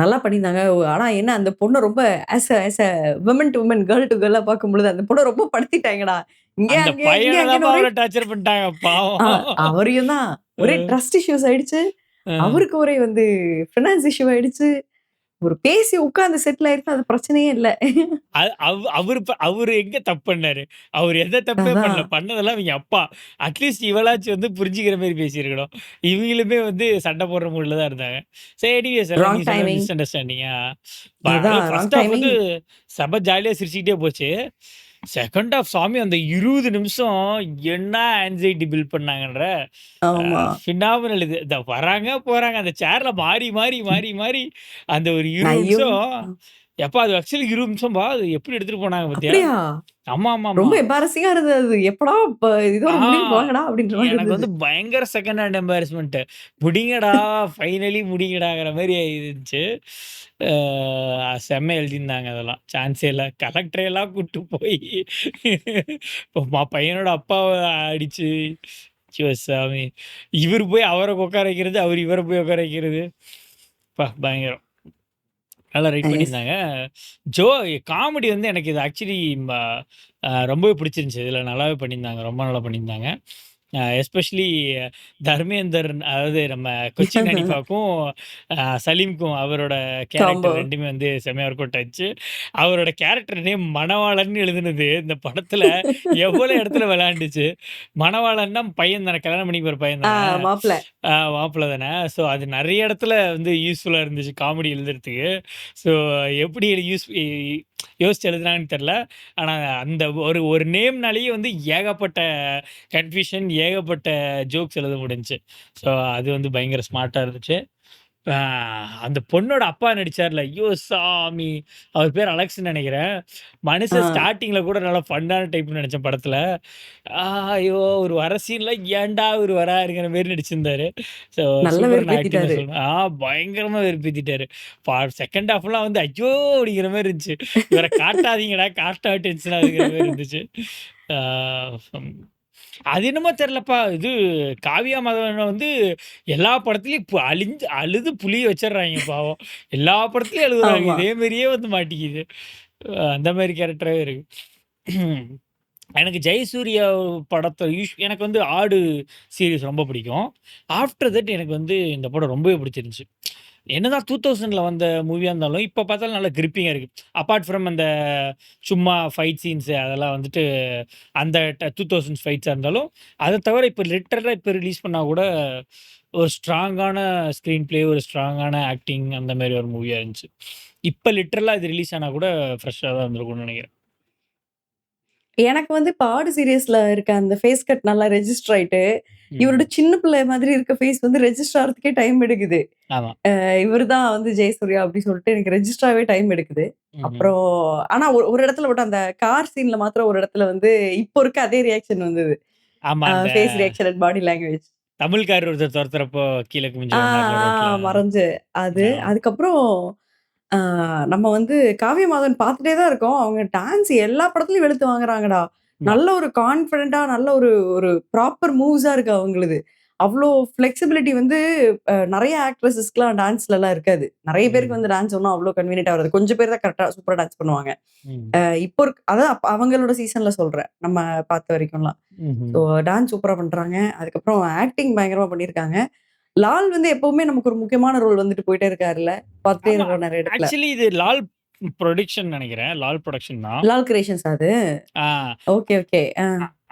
நல்லா பண்ணியிருந்தாங்க. ஆனா என்ன, அந்த பொண்ணு ரொம்ப as a woman to woman, girl to கேர்ளா பார்க்கும்பொழுது அந்த பொண்ணு ரொம்ப படுத்திட்டாங்கடா. இங்க அந்த அங்க இங்க பையனை அங்கன்னு தான் ஒரே அவ்வளவு டார்ச்சர் பண்ணிட்டாங்க பாவம். அவரையும் தான் ஒரே ட்ரஸ்ட் இஷ்யூஸ் ஆயிடுச்சு. அவருக்கு ஒரே ஃபினான்ஸ் இஷ்யூ ஆயிடுச்சு. ஒரு பேசி உட்கார்ந்து செட்டில் ஆயிருந்தா அது பிரச்சனையே இல்ல. அவரு எங்க தப்பு பண்ணாரு? அவர் எதை தப்பே பண்ணல. பண்ணதெல்லாம் இவங்க அப்பா. அட்லீஸ்ட் இவளாச்சும் புரிஞ்சுக்கிற மாதிரி பேசியிருக்கணும். இவங்களுமே சண்டை போடுற மூட்ல தான் இருந்தாங்க. சரி, மிஸ் அண்டர்ஸ்டாண்டிங்கா. ஃபர்ஸ்ட் ஹாஃப் சப ஜாலியா சிரிச்சுக்கிட்டே போச்சு. செகண்ட் ஹாஃப் சாமி அந்த 20 நிமிஷம் என்ன ஆன்சைட்டி பில்ட் பண்ணாங்கன்ற ஃபினாமினல். இது வராங்க போறாங்க, அந்த சேர்ல மாறி மாறி மாறி மாறி அந்த ஒரு 20 நிமிஷம் எப்பா அது ஆக்சுவலி 20 நிமிஷம்பா. அது எப்படி எடுத்துட்டு போனாங்க பாத்தியா? அப்படியா? ஆமா, ஆமா, ரொம்ப ஆமா. எம்பாரஸிங்கா இருந்தது அது. எப்படா இதோட ஆ முடியும் போங்கடா அப்படின்ற மாரி எனக்கு இருந்தது. வந்து பயங்கர செகண்ட் ஹேண்ட் எம்பாரஸ்மென்ட். முடிங்கடா, ஃபைனலி முடிங்கடாங்கிற மாரி இருந்துச்சு. அ செம்மையா எழுதியிருந்தாங்க அதெல்லாம். சான்ஸே இல்ல. கலெக்டர் எல்லாம் கூட்டு போய் பையனோட அப்பாவ அடிச்சு, ஐயோ சாமி! இவரு போய் அவர உட்கார வைக்கிறது, அவரு இவர போய் உட்கார வைக்கிறது. பயங்கரம். நல்லா ரைட் நைஸ். பண்ணியிருந்தாங்க. ஜோ காமெடி வந்து எனக்கு இது ஆக்சுவலி ம ரொம்பவே பிடிச்சிருந்துச்சு. இதில நல்லாவே பண்ணியிருந்தாங்க. ரொம்ப நல்லா பண்ணியிருந்தாங்க. எஸ்பெஷலி தர்மேந்தர் அதாவது நம்ம கொச்சின் ஹனீஃபாக்கும், சலீம்க்கும் அவரோட காம்போ. கேரக்டர் 2மே வந்து செம்மையா ஒர்க் அவுட் ஆச்சு. அவரோட கேரக்டர் நேம் மணவாளன்னு எழுதுனது இந்த படத்தில எவ்வளோ இடத்துல விளையாண்டுச்சு. மணவாளன்னா பையன் தானே, கல்யாணம் பண்ணி போற பையன் தானே. மாப்பிள. மாப்பிள தானே. ஸோ அது நெறைய இடத்துல வந்து யூஸ்ஃபுல்லா இருந்துச்சு காமெடி எழுதுறதுக்கு. ஸோ எப்படி யோசிச்சு எழுதுனாங்கன்னு தெரியல. ஆனா அந்த ஒரு ஒரு நேம்னாலேயே வந்து ஏகப்பட்ட கன்ஃப்யூஷன், ஏகப்பட்ட ஜோக்ஸ் எழுத முடிஞ்சுச்சு. ஸோ அது வந்து பயங்கர ஸ்மார்ட்டா இருந்துச்சு. ஆ அந்த பொண்ணோட அப்பா நடிச்சார்ல, ஐயோ சாமி! அவர் பேர் அலெக்ஸ்ன்னு நெனைக்கிறேன். மனுஷன் ஆ. ஸ்டார்ட்டிங்ல கூட நல்லா ஃபன்னான டைப்ன்னு நெனச்சேன் படத்துல. ஐயோ! ஒரு வர சீன்ல ஏன்டா இவரு வராருங்கிற மாரி நடிச்சிருந்தாரு. ஸோ நல்ல சூப்பரான ஆக்டிங் தான் வெறுப்பேத்திட்டாரு. சொல்லணும். பயங்கரமா வெறுப்பேத்திட்டாரு. செகண்ட் ஹாஃப்லாம் வந்து ஐயோ! அப்படிங்கிற மாரி இருந்துச்சு. இவர காட்டாதீங்கடா, காட்டுனா டென்ஷன் ஆகுதுங்கிற மாரி இருந்துச்சு. ஆ ம். அது என்னமோ தெரியலப்பா. இது காவியா மாதவன வந்து எல்லா படத்துலயும் அழுது புளிய வச்சுடுறாய்ங்க பாவம். எல்லா படத்துலயும் அழுகுறாங்க. ஆமா. இதே மாரியே வந்து மாட்டிக்கிது. அந்த மாரி கேரக்டராவே இருக்கு. எனக்கு ஜெயசூர்யா படத்த எனக்கு வந்து ஆடு சீரிஸ் ரொம்ப பிடிக்கும். ஆஃப்டர் தட் எனக்கு வந்து இந்த படம் ரொம்பவே பிடிச்சிருந்துச்சு. என்னதான் 2000ல வந்த மூவியா இருந்தாலும், இப்ப பார்த்தாலும் நல்லா கிரிப்பிங்கா இருக்கு. அப்பார்ட் ஃப்ரம் அந்த சும்மா ஃபைட் சீன்ஸ் அதெல்லாம் வந்துட்டு அந்த 2000s ஃபைட்ஸா இருந்தாலும், அத தவிர இப்ப லிட்டரலா இப்ப ரிலீஸ் பண்ணா கூட ஒரு ஸ்ட்ராங்கான ஸ்க்ரீன் பிளே, ஒரு ஸ்ட்ராங்கான ஆக்டிங் அந்த மாரி ஒரு மூவியா இருந்துச்சு. இப்ப லிட்டரலா இது ரிலீஸ் ஆனா கூட ஃப்ரெஷ்ஷா தான் இருந்திருக்கும்னு நெனைக்கிறேன். எனக்கு வந்து இப்ப ஆடு சீரிஸ்ல இருக்க அந்த ஃபேஸ் கட் நல்லா ரெஜிஸ்டர் ஆயிட்டு, இவரோட ம். சின்ன பிள்ளை மாதிரி இருக்க ஃபேஸ் வந்து ரெஜிஸ்டர் ஆகுறதுக்கே டைம் எடுக்குது. ஆமா. இவரு தான் வந்து ஜெயசூர்யா அப்டி சொல்லிட்டு எனக்கு ரெஜிஸ்டர் ஆகவே டைம் எடுக்குது. ம்ஹ்ம். அப்புறம் ஆனா ஒரு இடத்துல மட்டும் அந்த கார் சீன்ல மாத்திரம் ஒரு இடத்துல வந்து இப்போ இருக்க அதே ரியாக்ஷன் வந்தது. ஆமா. அந்த face reaction and body language. தமிழ்காரர் ஒருத்தர் தொரத்துறப்போ கீழ குனிஞ்சு ஆ, வந்தார்ல ரோட்ல. மறைஞ்சு அது. ஆமா. அதுக்கப்புறம் ஆ நம்ம வந்து காவிய மாதவன் பார்த்துட்டே தான் இருக்கோம். அவங்க டான்ஸ் எல்லா படத்துலயும் வெளுத்து வாங்குறாங்கடா. ஆமா. நல்ல ஒரு கான்ஃபிடென்ட்டா நல்ல ஒரு ஒரு ப்ராப்பர் மூவ்ஸா இருக்கு அவங்களுது. அவ்ளோ ஃப்ளெக்சிபிலிட்டி வந்து நெறைய ஆக்ட்ரஸஸ்க்குலாம் டான்ஸ்லலாம் இருக்காது. நெறைய பேருக்கு ம். வந்து டான்ஸ் ஒண்ணும் அவ்ளோ கன்வீனியன்ட்டா வராது. கொஞ்சம் பேர் தான் கரெக்ட்டா சூப்பரா டான்ஸ் பண்ணுவாங்க. ம். இப்போ அதான் அவங்களோட சீசன்ல சொல்றேன். நம்ம பார்த்த வரைக்கும்லாம். ம்ஹ்ம். ஸோ டான்ஸ் சூப்பரா பண்றாங்க. அதுக்கப்புறம் ஆக்டிங் பயங்கரமா பண்ணியிருக்காங்க. லால் வந்து எப்பவுமே நமக்கு ஒரு முக்கியமான ரோல் வந்துட்டு போயிட்டே இருக்காருல்ல. பார்த்துட்டே ஆமா. இருக்கோம் நெறைய இடத்துல. ஆக்சுவலி இது லால் புரொடக்ஷன் நெனைக்கிறேன். லால் புரொடக்ஷன் தான். லால் கிரியேஷன்ஸா அது? ஆ. Okay, okay.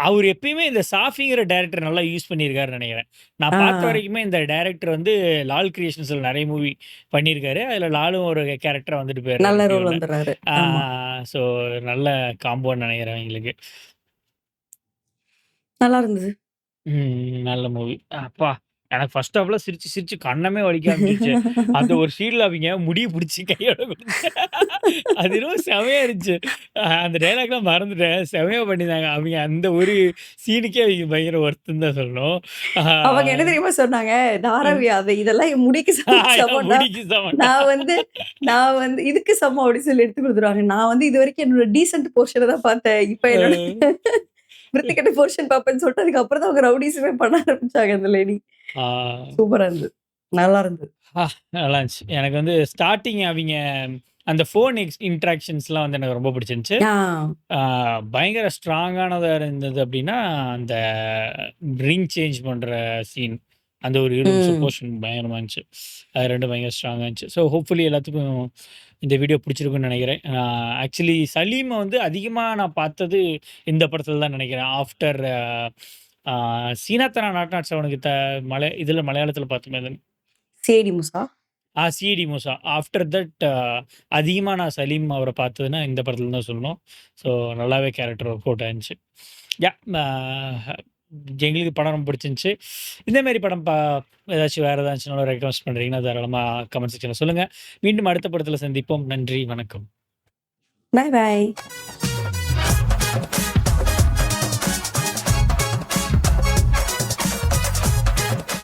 அவரு எப்பயுமே இந்த சாஃபிங்கிற டைரக்டர் நல்லா யூஸ் பண்ணியிருக்காருன்னு நெனைக்கிறேன். நான் ஆ. பார்த்த வரைக்குமே இந்த டைரக்டர் வந்து லால் கிரியேஷன்ஸ்ல நெறைய மூவி பண்ணியிருக்காரு. அதுல லாலும் ஒரு கேரக்டரா வந்துட்டு போயிறாரு நல்ல ரோல் ஹீரோல. வந்துர்றாரு. ஆ ஆமா. ஸோ நல்ல காம்போன்னு நெனைக்கிறேன் இவங்களுக்கு. நல்லா இருந்தது. நல்ல மூவி. அப்பா! எனக்கு ஃபர்ஸ்ட் ஹாஃப்ல சிரிச்சு, சிரிச்சு கண்ணமே வலிக்க ஆரம்பிச்சுருச்சு. அந்த ஒரு சீன்ல அவிங்க முடிய புடிச்சு கையோட அது என்னமோ செமையா இருந்துச்சு. அந்த டயலாக்லாம் மறந்துட்டேன். செமையா பண்ணியிருந்தாங்க. அவிங்க அந்த ஒரு சீனுக்கே அவிங்க பயங்கர ஒர்த்துன்னு தான் சொல்லணும். ஆ அவங்க என்ன தெரியுமா சொன்னாங்க? தாராவி இதெல்லாம் என் முடிக்கு சமம்டா. முடிக்கு சமம்டா. நான் வந்து இதுக்கு சமம் அப்படின்னு சொல்லி எடுத்து குடுத்துருவாங்க. நான் வந்து இதுவரைக்கும் என்னோட டீசென்ட் போர்ஷன தான் பார்த்தேன். இப்ப என்னோட விருத்திகெட்ட போர்ஷன் பார்ப்பேன்னு சொல்லிட்டு அதுக்கப்புறம் தான் அவங்க ரவுடிசமே பண்ண ஆரம்பிச்சாங்க அந்த லேடி. ஆ. சூப்பரா இருந்தது. நல்லா இருந்தது. நல்லா இருந்துச்சு. எனக்கு வந்து ஸ்டார்ட்டிங் அவிங்க அந்த ஃபோன் இன்டராக்ஷன்ஸ்லாம் வந்து எனக்கு ரொம்ப பிடிச்சிருந்துச்சு. ஆ. பயங்கர ஸ்ட்ராங்கானதா இருந்தது அப்டின்னா, அந்த ரிங் சேஞ்ச் பண்ற சீன். அந்த ஒரு 20 நிமிஷம் ம். போர்ஷன் பயங்கரமா இருந்துச்சு. அது 2ம் பயங்கர ஸ்ட்ராங்கா இருந்துச்சு. ஸோ ஹோப்ஃபுல்லி எல்லாத்துக்கும் இந்த வீடியோ பிடிச்சிருக்கும்னு நெனைக்கிறேன். ஆக்சுவலி சலீம வந்து அதிகமா நான் பார்த்தது இந்த படத்துல தான் நெனைக்கிறேன். ஆஃப்டர் சீனாத்தனா நாட் நாட் செவனுக்கு இதுல மலையாளத்துல பார்த்தோமே அது. சேடி Moosa. CID Moosa. After that அதிகமா நான் சலீம் அவர பார்த்ததுன்னா இந்த படத்துல தான் சொல்லணும். ஸோ நல்லாவே கேரக்டர் ஒர்க் அவுட் ஆயிருந்துச்சு. யா எங்களுக்கு படம் ரொம்ப பிடிச்சிருந்துச்சு. இந்த மாரி படம் ஏதாச்சும் வேற ஏதாச்சும் ரெக்வெஸ்ட் பண்றீங்கன்னா தாராளமா கமெண்ட் செக்ஷன்ல சொல்லுங்க. மீண்டும் அடுத்த படத்துல சந்திப்போம். நன்றி, வணக்கம். Bye bye.